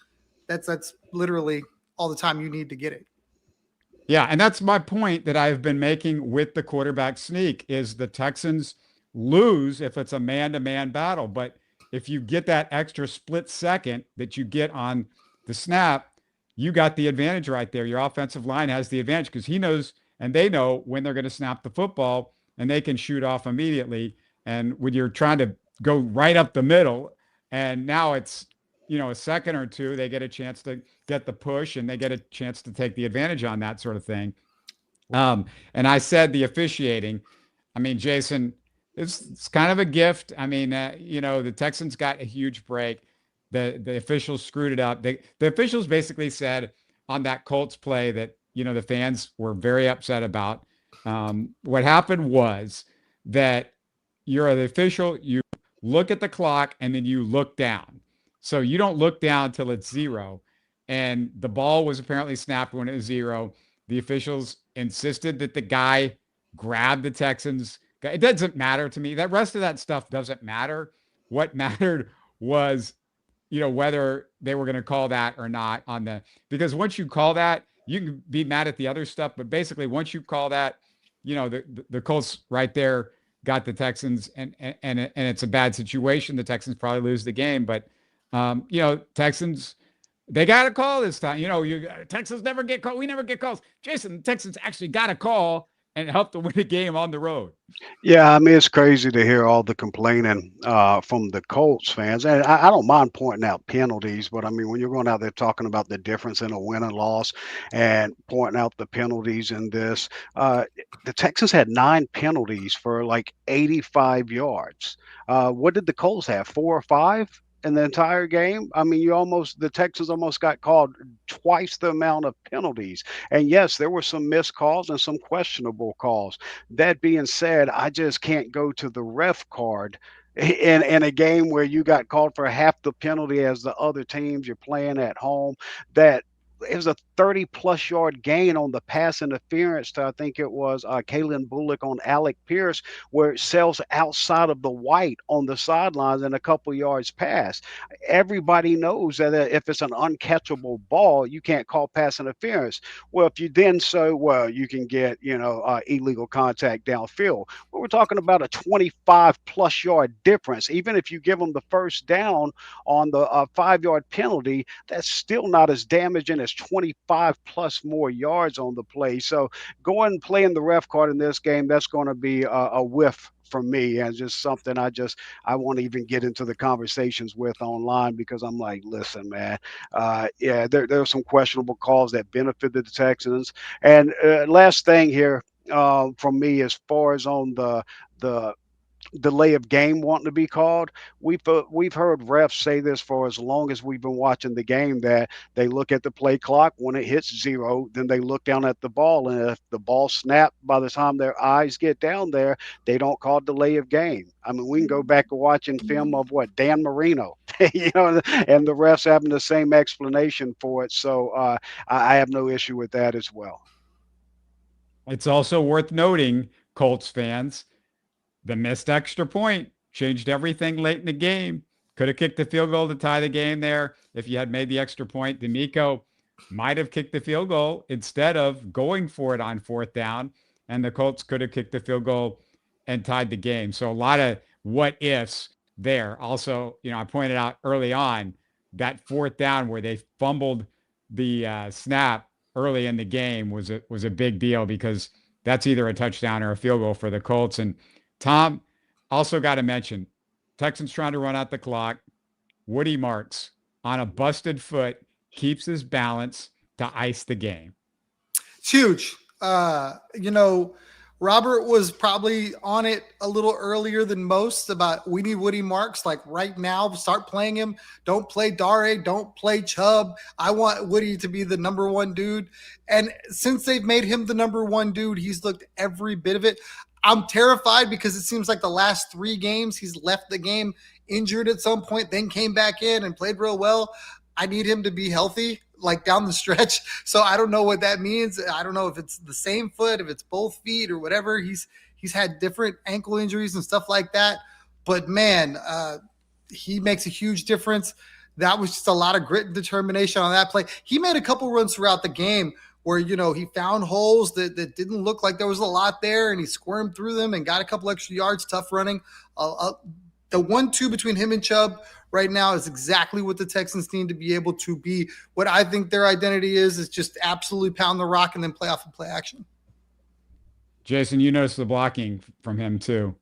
that's literally all the time you need to get it. Yeah, and that's my point that I've been making with the quarterback sneak is the Texans lose if it's a man-to-man battle. But if you get that extra split second that you get on the snap, you got the advantage right there. Your offensive line has the advantage because he knows and they know when they're going to snap the football and they can shoot off immediately. And when you're trying to go right up the middle and now it's, a second or two, they get a chance to get the push and they get a chance to take the advantage on that sort of thing. And I said the officiating, Jayson, it's kind of a gift. The Texans got a huge break. The officials screwed it up. The officials basically said on that Colts play that, the fans were very upset about. What happened was that you're the official, you look at the clock and then you look down. So you don't look down till it's 0. And the ball was apparently snapped when it was 0. The officials insisted that the guy grab the Texans. It doesn't matter to me. That rest of that stuff doesn't matter. What mattered was, whether they were going to call that or not because once you call that, you can be mad at the other stuff. But basically, once you call that, the Colts right there got the Texans, and it's a bad situation. The Texans probably lose the game, but Texans, they got a call this time. Texans never get called. We never get calls. Jayson, the Texans actually got a call and helped to win a game on the road. Yeah, I mean, it's crazy to hear all the complaining from the Colts fans. And I don't mind pointing out penalties, but I mean, when you're going out there talking about the difference in a win and loss and pointing out the penalties in this, the Texans had 9 penalties for like 85 yards. What did the Colts have? 4 or 5? In the entire game? I mean, the Texans almost got called twice the amount of penalties. And yes, there were some missed calls and some questionable calls. That being said, I just can't go to the ref card in a game where you got called for half the penalty as the other teams you're playing at home. That it was a 30-plus yard gain on the pass interference to, I think it was Kalen Bullock on Alec Pierce, where it sails outside of the white on the sidelines and a couple yards past. Everybody knows that if it's an uncatchable ball, you can't call pass interference. Well, if you then say, well, you can get, illegal contact downfield. But we're talking about a 25-plus yard difference. Even if you give them the first down on the 5-yard penalty, that's still not as damaging as 25 plus more yards on the play. So going and playing the ref card in this game, that's going to be a whiff for me, and just something I won't even get into the conversations with online, because I'm like, listen, man, there are some questionable calls that benefited the Texans. And last thing here from me, as far as on the delay of game wanting to be called, we've heard refs say this for as long as we've been watching the game, that they look at the play clock. When it hits 0, then they look down at the ball, and if the ball snapped by the time their eyes get down there, they don't call delay of game. I mean, we can go back to watching film of Dan Marino, and the refs having the same explanation for it. So I have no issue with that as well. It's also worth noting, Colts fans, the missed extra point changed everything late in the game. Could have kicked the field goal to tie the game there. If you had made the extra point, D'Amico might have kicked the field goal instead of going for it on 4th down, and the Colts could have kicked the field goal and tied the game. So a lot of what ifs there. Also, I pointed out early on that 4th down where they fumbled the snap early in the game was a big deal, because that's either a touchdown or a field goal for the Colts. And Tom, also got to mention, Texans trying to run out the clock. Woody Marks on a busted foot keeps his balance to ice the game. It's huge. Robert was probably on it a little earlier than most about we need Woody Marks like right now. Start playing him. Don't play Dare. Don't play Chubb. I want Woody to be the number 1 dude. And since they've made him the number 1 dude, he's looked every bit of it. I'm terrified because it seems like the last 3 games he's left the game injured at some point, then came back in and played real well. I need him to be healthy, like down the stretch. So I don't know what that means. I don't know if it's the same foot, if it's both feet or whatever. He's had different ankle injuries and stuff like that. But man, he makes a huge difference. That was just a lot of grit and determination on that play. He made a couple runs throughout the game where, he found holes that didn't look like there was a lot there, and he squirmed through them and got a couple extra yards, tough running. The 1-2 between him and Chubb right now is exactly what the Texans need to be able to be. What I think their identity is just absolutely pound the rock and then play off and play action. Jayson, you noticed the blocking from him too.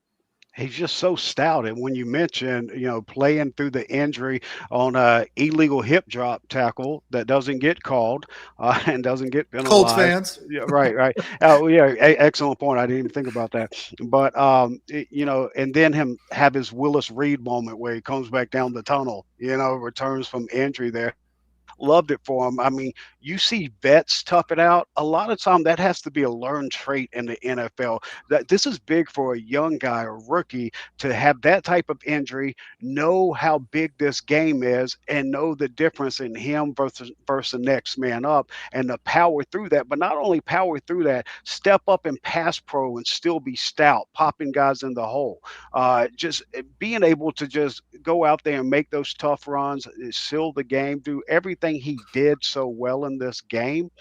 He's just so stout. And when you mention, playing through the injury on a illegal hip drop tackle that doesn't get called and doesn't get Colts penalized. fans. Yeah, right, right. Oh, yeah, excellent point. I didn't even think about that. But and then him have his Willis Reed moment where he comes back down the tunnel, returns from injury there. Loved it for him. I mean, you see vets tough it out. A lot of time that has to be a learned trait in the NFL. That this is big for a young guy or rookie to have that type of injury, know how big this game is, and know the difference in him versus the next man up, and to power through that. But not only power through that, step up and pass pro and still be stout, popping guys in the hole. Just being able to just go out there and make those tough runs, seal the game, do everything he did so well in this game.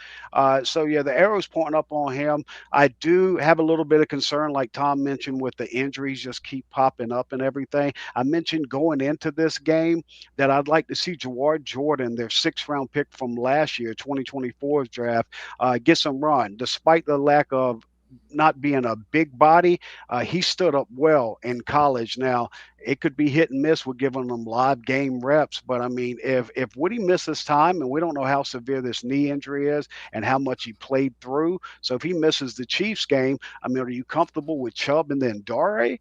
So yeah, the arrow's pointing up on him. I do have a little bit of concern, like Tom mentioned, with the injuries just keep popping up and everything. I mentioned going into this game that I'd like to see Jawar Jordan, their 6th-round pick from last year, 2024's draft, get some run, despite the lack of not being a big body. He stood up well in college. Now it could be hit and miss with giving them live game reps, but I mean, if Woody misses time, and we don't know how severe this knee injury is and how much he played through, so if he misses the Chiefs game, I mean, are you comfortable with Chubb and then Dare?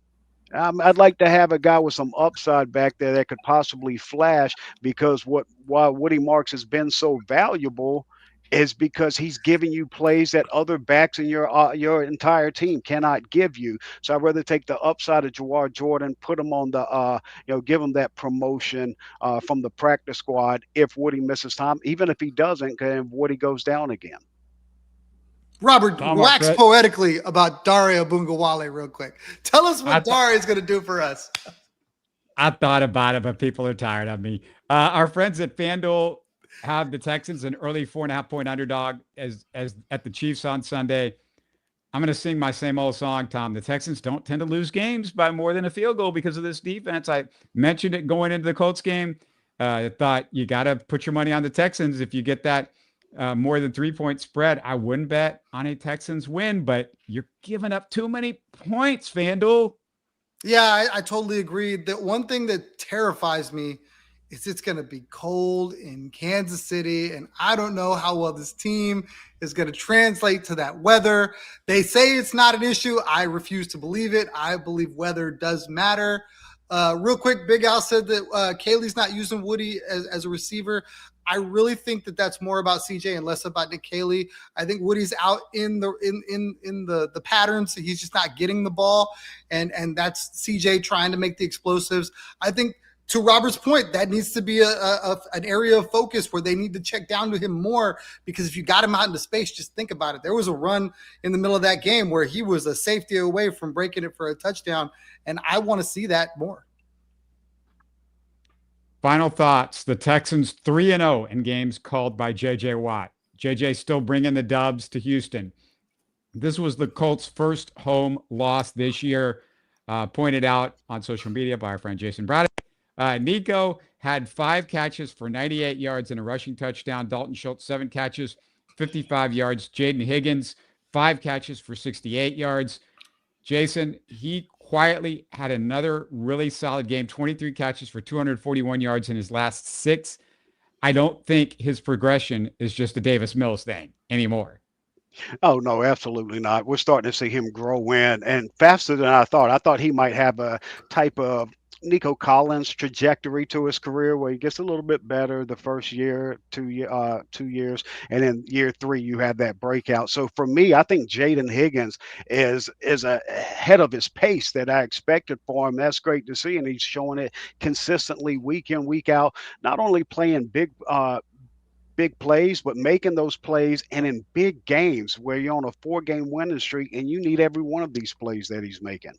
I'd like to have a guy with some upside back there that could possibly flash, because why Woody Marks has been so valuable is because he's giving you plays that other backs in your entire team cannot give you. So I'd rather take the upside of Jawar Jordan, put him on the give him that promotion from the practice squad if Woody misses time, even if he doesn't, and Woody goes down again. Robert, wax poetically about Dare Ogunbowale real quick. Tell us what Dare is going to do for us. I thought about it, but people are tired of me. Our friends at FanDuel have the Texans an early 4.5-point underdog as at the Chiefs on Sunday. I'm going to sing my same old song, Tom. The Texans don't tend to lose games by more than a field goal because of this defense. I mentioned it going into the Colts game. I thought you got to put your money on the Texans if you get that more than 3-point spread. I wouldn't bet on a Texans win, but you're giving up too many points, FanDuel. Yeah, I totally agree. The one thing that terrifies me is it's going to be cold in Kansas City, and I don't know how well this team is going to translate to that weather. They say it's not an issue. I refuse to believe it. I believe weather does matter. Real quick, Big Al said that Kaylee's not using Woody as a receiver. I really think that that's more about CJ and less about Nick Caley. I think Woody's out in the patterns. He's just not getting the ball, and that's CJ trying to make the explosives. I think, to Robert's point, that needs to be an area of focus where they need to check down to him more, because if you got him out into space, just think about it. There was a run in the middle of that game where he was a safety away from breaking it for a touchdown, and I want to see that more. Final thoughts. The Texans 3-0 in games called by J.J. Watt. J.J. still bringing the dubs to Houston. This was the Colts' first home loss this year, pointed out on social media by our friend Jayson Braddock. Nico had 5 catches for 98 yards and a rushing touchdown. Dalton Schultz, 7 catches, 55 yards. Jaden Higgins, 5 catches for 68 yards. Jayson, he quietly had another really solid game, 23 catches for 241 yards in his last 6. I don't think his progression is just a Davis Mills thing anymore. Oh, no, absolutely not. We're starting to see him grow in, and faster than I thought. I thought he might have a type of Nico Collins trajectory to his career where he gets a little bit better the first year, 2 years, and then year 3 you have that breakout. So for me, I think Jaden Higgins is ahead of his pace that I expected for him. That's great to see, and he's showing it consistently week in, week out, not only playing big plays, but making those plays and in big games where you're on a 4-game winning streak and you need every one of these plays that he's making.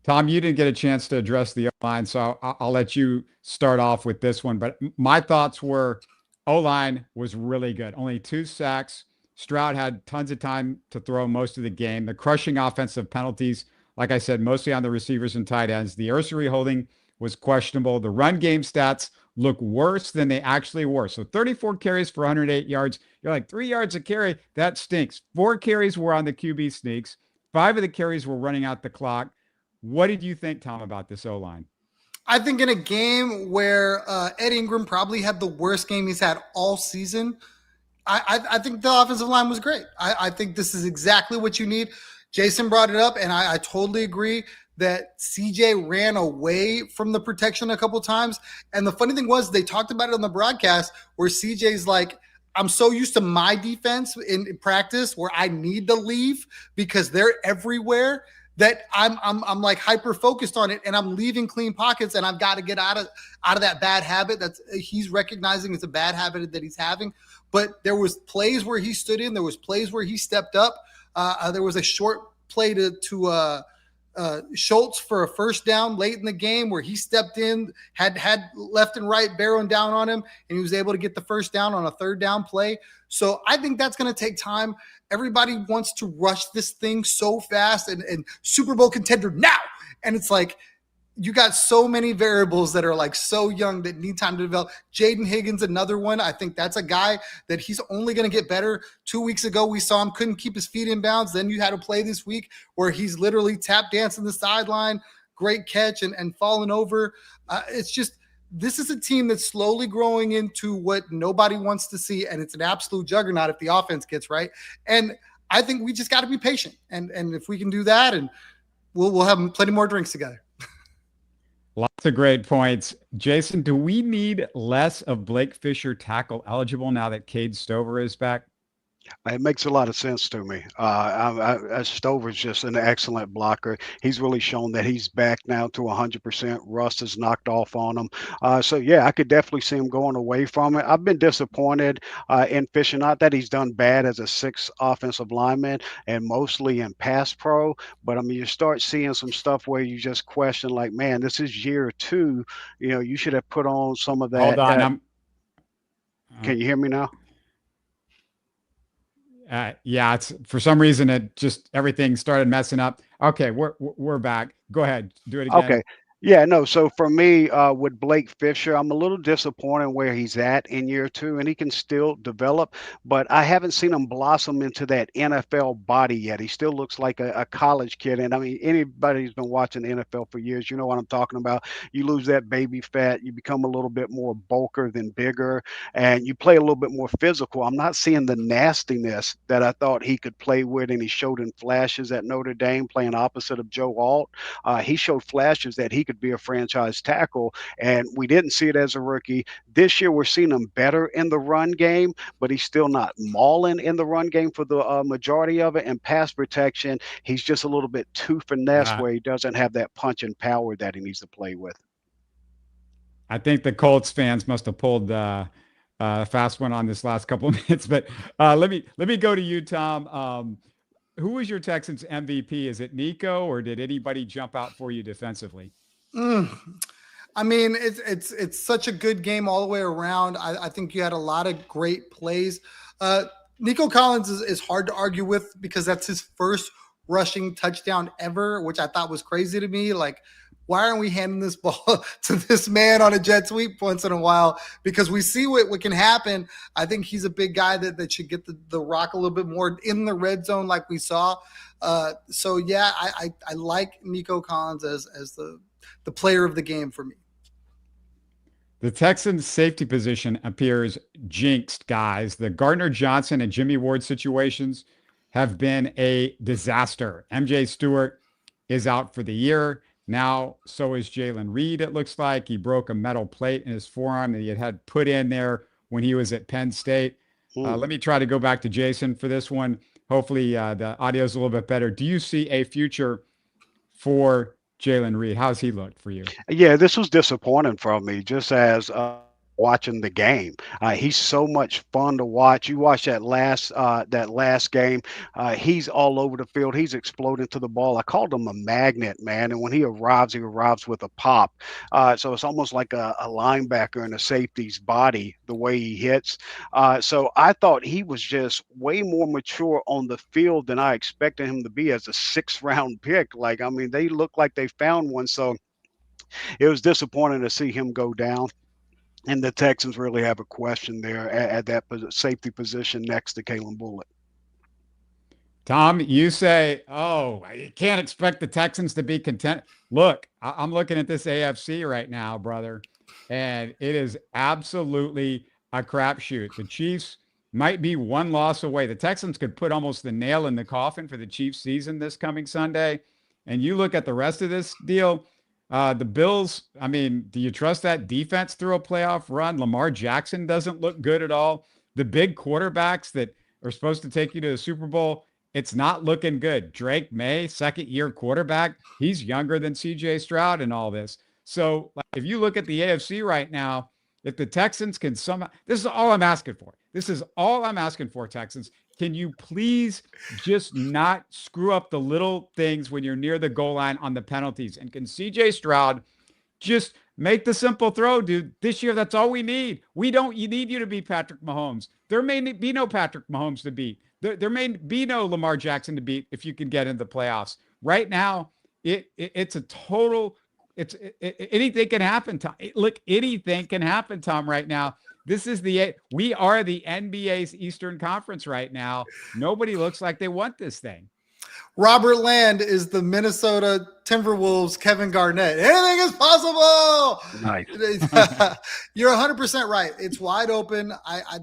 Tom, you didn't get a chance to address the O-line, so I'll let you start off with this one. But my thoughts were O-line was really good. Only 2 sacks. Stroud had tons of time to throw most of the game. The crushing offensive penalties, like I said, mostly on the receivers and tight ends. The Ursery holding was questionable. The run game stats look worse than they actually were. So 34 carries for 108 yards. You're like, 3 yards a carry? That stinks. 4 carries were on the QB sneaks. 5 of the carries were running out the clock. What did you think, Tom, about this O-line? I think in a game where Ed Ingram probably had the worst game he's had all season, I think the offensive line was great. I think this is exactly what you need. Jayson brought it up, and I totally agree that CJ ran away from the protection a couple times. And the funny thing was, they talked about it on the broadcast where CJ's like, I'm so used to my defense in practice where I need to leave because they're everywhere that I'm like hyper focused on it, and I'm leaving clean pockets, and I've got to get out of that bad habit that's he's recognizing it's a bad habit that he's having. But there was plays where he stood in, there was plays where he stepped up. There was a short play to Schultz for a first down late in the game where he stepped in, had left and right barreling down on him, and he was able to get the first down on a third down play. So I think that's going to take time. Everybody wants to rush this thing so fast and Super Bowl contender now. And it's like, you got so many variables that are like so young that need time to develop. Jaden Higgins, another one. I think that's a guy that he's only going to get better. 2 weeks ago, we saw him couldn't keep his feet in bounds. Then you had a play this week where he's literally tap dancing the sideline, great catch and falling over. It's just, this is a team that's slowly growing into what nobody wants to see, and it's an absolute juggernaut if the offense gets right. And I think we just got to be patient, and if we can do that, and we'll have plenty more drinks together. Lots of great points. Jayson, do we need less of Blake Fisher tackle eligible now that Cade Stover is back? It makes a lot of sense to me. Stover's just an excellent blocker. He's really shown that he's back now to 100%. Rust is knocked off on him. So, yeah, I could definitely see him going away from it. I've been disappointed in Fisher. Not that he's done bad as a sixth offensive lineman and mostly in pass pro, but, I mean, you start seeing some stuff where you just question, like, man, this is year 2. You know, you should have put on some of that. Hold on. Can you hear me now? Yeah, it's for some reason it just everything started messing up. Okay, we're back. Go ahead, do it again. Okay. Yeah, no. So for me, with Blake Fisher, I'm a little disappointed where he's at in year 2, and he can still develop, but I haven't seen him blossom into that NFL body yet. He still looks like a college kid. And I mean, anybody who's been watching the NFL for years, you know what I'm talking about. You lose that baby fat, you become a little bit more bulker than bigger, and you play a little bit more physical. I'm not seeing the nastiness that I thought he could play with, and he showed in flashes at Notre Dame playing opposite of Joe Alt. He showed flashes that he could be a franchise tackle, and we didn't see it as a rookie. This year, we're seeing him better in the run game, but he's still not mauling in the run game for the majority of it. And pass protection, he's just a little bit too finesse where he doesn't have that punch and power that he needs to play with. I think the Colts fans must have pulled fast one on this last couple of minutes, but let me go to you, Tom. Who was your Texans MVP? Is it Nico, or did anybody jump out for you defensively? I mean, it's such a good game all the way around. I think you had a lot of great plays. Nico Collins is hard to argue with because that's his first rushing touchdown ever, which I thought was crazy to me. Like, why aren't we handing this ball to this man on a jet sweep once in a while? Because we see what can happen. I think he's a big guy that should get the rock a little bit more in the red zone like we saw. So, yeah, I like Nico Collins as the player of the game for me. The Texans safety position appears jinxed, guys. The Gardner Johnson and Jimmy Ward situations have been a disaster. MJ Stewart is out for the year. Now, so is Jalen Reed, it looks like. He broke a metal plate in his forearm that he had put in there when he was at Penn State. Let me try to go back to Jayson for this one. Hopefully the audio is a little bit better. Do you see a future for Jalen Reed? How's he looked for you? Yeah, this was disappointing for me, just as watching the game. He's so much fun to watch. You watch that last game. He's all over the field. He's exploding to the ball. I called him a magnet, man. And when he arrives with a pop. So it's almost like a linebacker in a safety's body, the way he hits. So I thought he was just way more mature on the field than I expected him to be as a 6th-round pick. Like, I mean, they look like they found one. So it was disappointing to see him go down. And the Texans really have a question there at that safety position next to Kalen Bullock. Tom, you say, oh, you can't expect the Texans to be content. Look, I'm looking at this AFC right now, brother, and it is absolutely a crapshoot. The Chiefs might be one loss away. The Texans could put almost the nail in the coffin for the Chiefs season this coming Sunday. And you look at the rest of this deal, the Bills, I mean, do you trust that defense through a playoff run? Lamar Jackson doesn't look good at all. The big quarterbacks that are supposed to take you to the Super Bowl, it's not looking good. Drake May, second-year quarterback, he's younger than CJ Stroud and all this. So if you look at the AFC right now, if the Texans can somehow, this is all I'm asking for. This is all I'm asking for, Texans. Can you please just not screw up the little things when you're near the goal line on the penalties? And can CJ Stroud just make the simple throw, dude? This year, that's all we need. You need you to beat Patrick Mahomes. There may be no Patrick Mahomes to beat. There may be no Lamar Jackson to beat if you can get into the playoffs. Right now, it's a total, anything can happen, Tom. Look, anything can happen, Tom, right now. We are the NBA's Eastern Conference right now. Nobody looks like they want this thing. Robert Land is the Minnesota Timberwolves Kevin Garnett. Anything is possible. Nice. You're 100% right. It's wide open.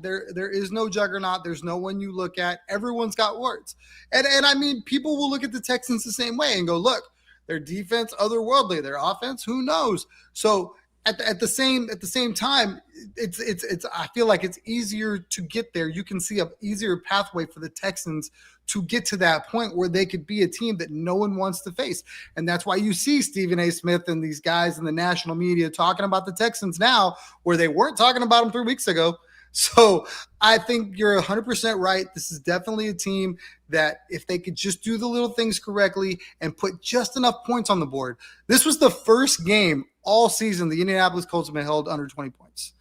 There is no juggernaut. There's no one you look at. Everyone's got warts. And I mean, people will look at the Texans the same way and go, look, their defense, otherworldly. Their offense, who knows? So at the same time, it's I feel like it's easier to get there. You can see an easier pathway for the Texans to get to that point where they could be a team that no one wants to face. And that's why you see Stephen A. Smith and these guys in the national media talking about the Texans now, where they weren't talking about them 3 weeks ago. So I think you're 100% right. This is definitely a team that if they could just do the little things correctly and put just enough points on the board. This was the first game all season the Indianapolis Colts have been held under 20 points.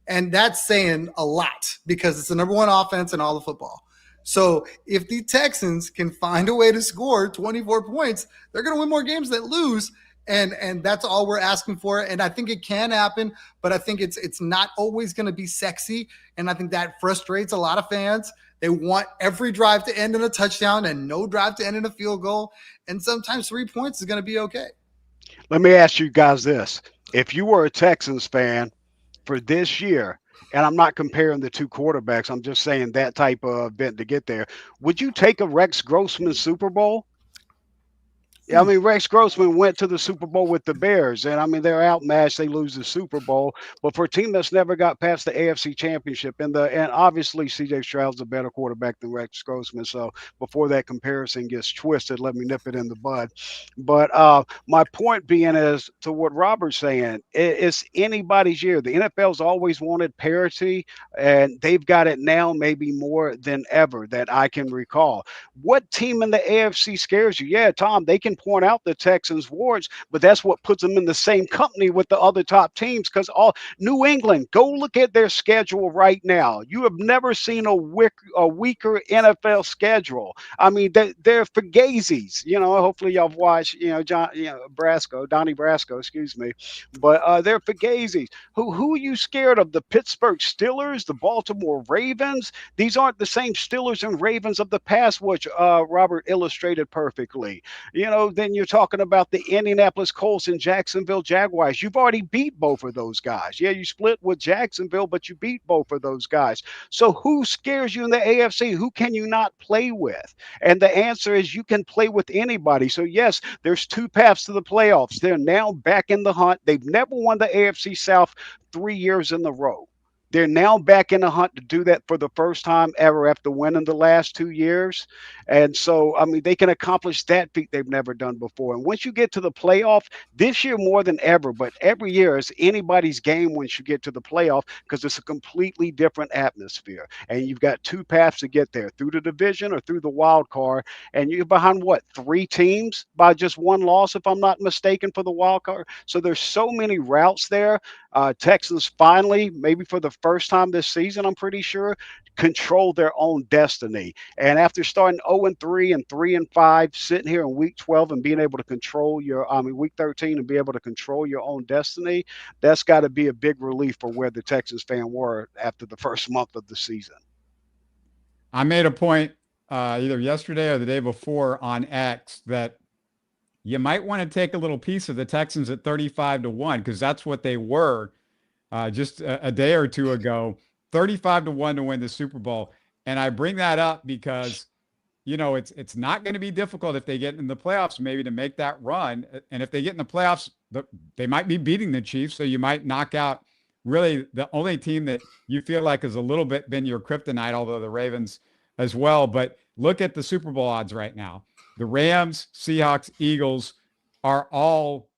And that's saying a lot because it's the number one offense in all of football. So if the Texans can find a way to score 24 points, they're going to win more games than lose. And that's all we're asking for. And I think it can happen, but I think it's not always going to be sexy. And I think that frustrates a lot of fans. They want every drive to end in a touchdown and no drive to end in a field goal. And sometimes 3 points is going to be okay. Let me ask you guys this. If you were a Texans fan for this year, and I'm not comparing the two quarterbacks, I'm just saying that type of event to get there, would you take a Rex Grossman Super Bowl? I mean, Rex Grossman went to the Super Bowl with the Bears, and I mean, they're outmatched. They lose the Super Bowl. But for a team that's never got past the AFC Championship, and obviously CJ Stroud's a better quarterback than Rex Grossman. So before that comparison gets twisted, let me nip it in the bud. But my point being is to what Robert's saying, it's anybody's year. The NFL's always wanted parity, and they've got it now maybe more than ever that I can recall. What team in the AFC scares you? Yeah, Tom, they can point out the Texans' warts, but that's what puts them in the same company with the other top teams. Because New England, go look at their schedule right now. You have never seen a weaker NFL schedule. I mean, they're fugazis. Hopefully y'all have watched, Donnie Brasco, excuse me. But they're fugazis. Who are you scared of? The Pittsburgh Steelers, the Baltimore Ravens? These aren't the same Steelers and Ravens of the past, which Robert illustrated perfectly. Then you're talking about the Indianapolis Colts and Jacksonville Jaguars. You've already beat both of those guys. Yeah, you split with Jacksonville, but you beat both of those guys. So who scares you in the AFC? Who can you not play with? And the answer is you can play with anybody. So yes, there's two paths to the playoffs. They're now back in the hunt. They've never won the AFC South 3 years in a row. They're now back in the hunt to do that for the first time ever after winning the last 2 years. And so, I mean, they can accomplish that feat they've never done before. And once you get to the playoff, this year more than ever, but every year is anybody's game once you get to the playoff because it's a completely different atmosphere. And you've got two paths to get there, through the division or through the wild card. And you're behind, 3 teams by just one loss, if I'm not mistaken, for the wild card. So there's so many routes there. Texans finally, maybe for the first time this season, I'm pretty sure, control their own destiny. And after starting 0-3 and 3-5, sitting here in week 12 and being able to control week 13 and be able to control your own destiny, that's got to be a big relief for where the Texans fan were after the first month of the season. I made a point either yesterday or the day before on X that you might want to take a little piece of the Texans at 35-1 because that's what they were just a day or two ago, 35-1 to win the Super Bowl. And I bring that up because, it's not going to be difficult if they get in the playoffs, maybe to make that run. And if they get in the playoffs, they might be beating the Chiefs. So you might knock out really the only team that you feel like has a little bit been your kryptonite, although the Ravens as well. But look at the Super Bowl odds right now. The Rams, Seahawks, Eagles are all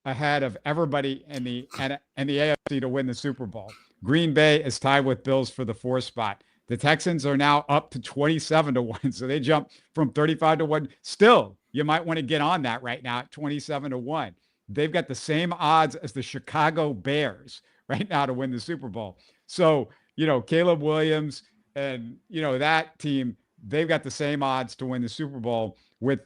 ahead of everybody in the AFC to win the Super Bowl. Green Bay is tied with Bills for the 4th spot. The Texans are now up to 27-1, so they jump from 35-1. Still, you might want to get on that right now at 27-1. They've got the same odds as the Chicago Bears right now to win the Super Bowl. So, Caleb Williams and, that team, they've got the same odds to win the Super Bowl with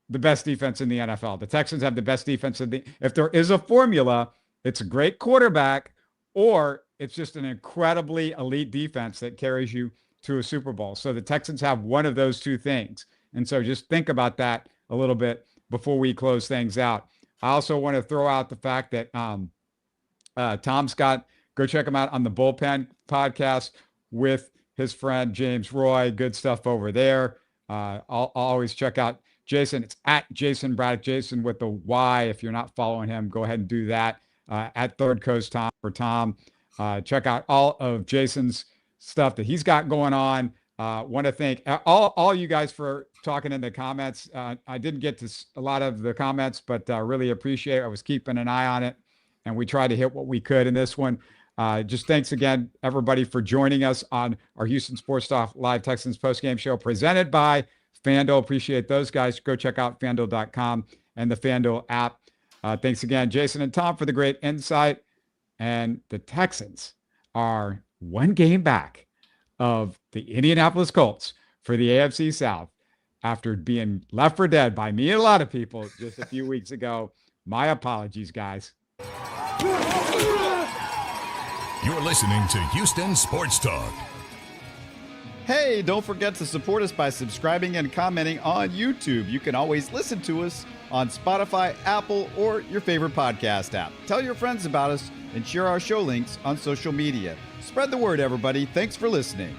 the best defense in the NFL. The Texans have the best defense. If there is a formula, it's a great quarterback or it's just an incredibly elite defense that carries you to a Super Bowl. So the Texans have one of those two things. And so just think about that a little bit before we close things out. I also want to throw out the fact that Tom Scott, go check him out on the Bullpen podcast with his friend James Roy. Good stuff over there. I'll always check out Jayson. It's at Jayson Braddock, Jayson with the Y. If you're not following him, go ahead and do that. At Third Coast Tom for Tom. Check out all of Jason's stuff that he's got going on. Want to thank all you guys for talking in the comments. I didn't get to a lot of the comments, but really appreciate it. I was keeping an eye on it, and we tried to hit what we could in this one. Just thanks again, everybody, for joining us on our Houston Sports Talk Live Texans postgame show presented by FanDuel. Appreciate those guys. Go check out FanDuel.com and the FanDuel app. Thanks again, Jayson and Tom, for the great insight. And the Texans are one game back of the Indianapolis Colts for the AFC South after being left for dead by me and a lot of people just a few weeks ago. My apologies, guys. You're listening to Houston Sports Talk. Hey, don't forget to support us by subscribing and commenting on YouTube. You can always listen to us on Spotify, Apple, or your favorite podcast app. Tell your friends about us and share our show links on social media. Spread the word, everybody. Thanks for listening.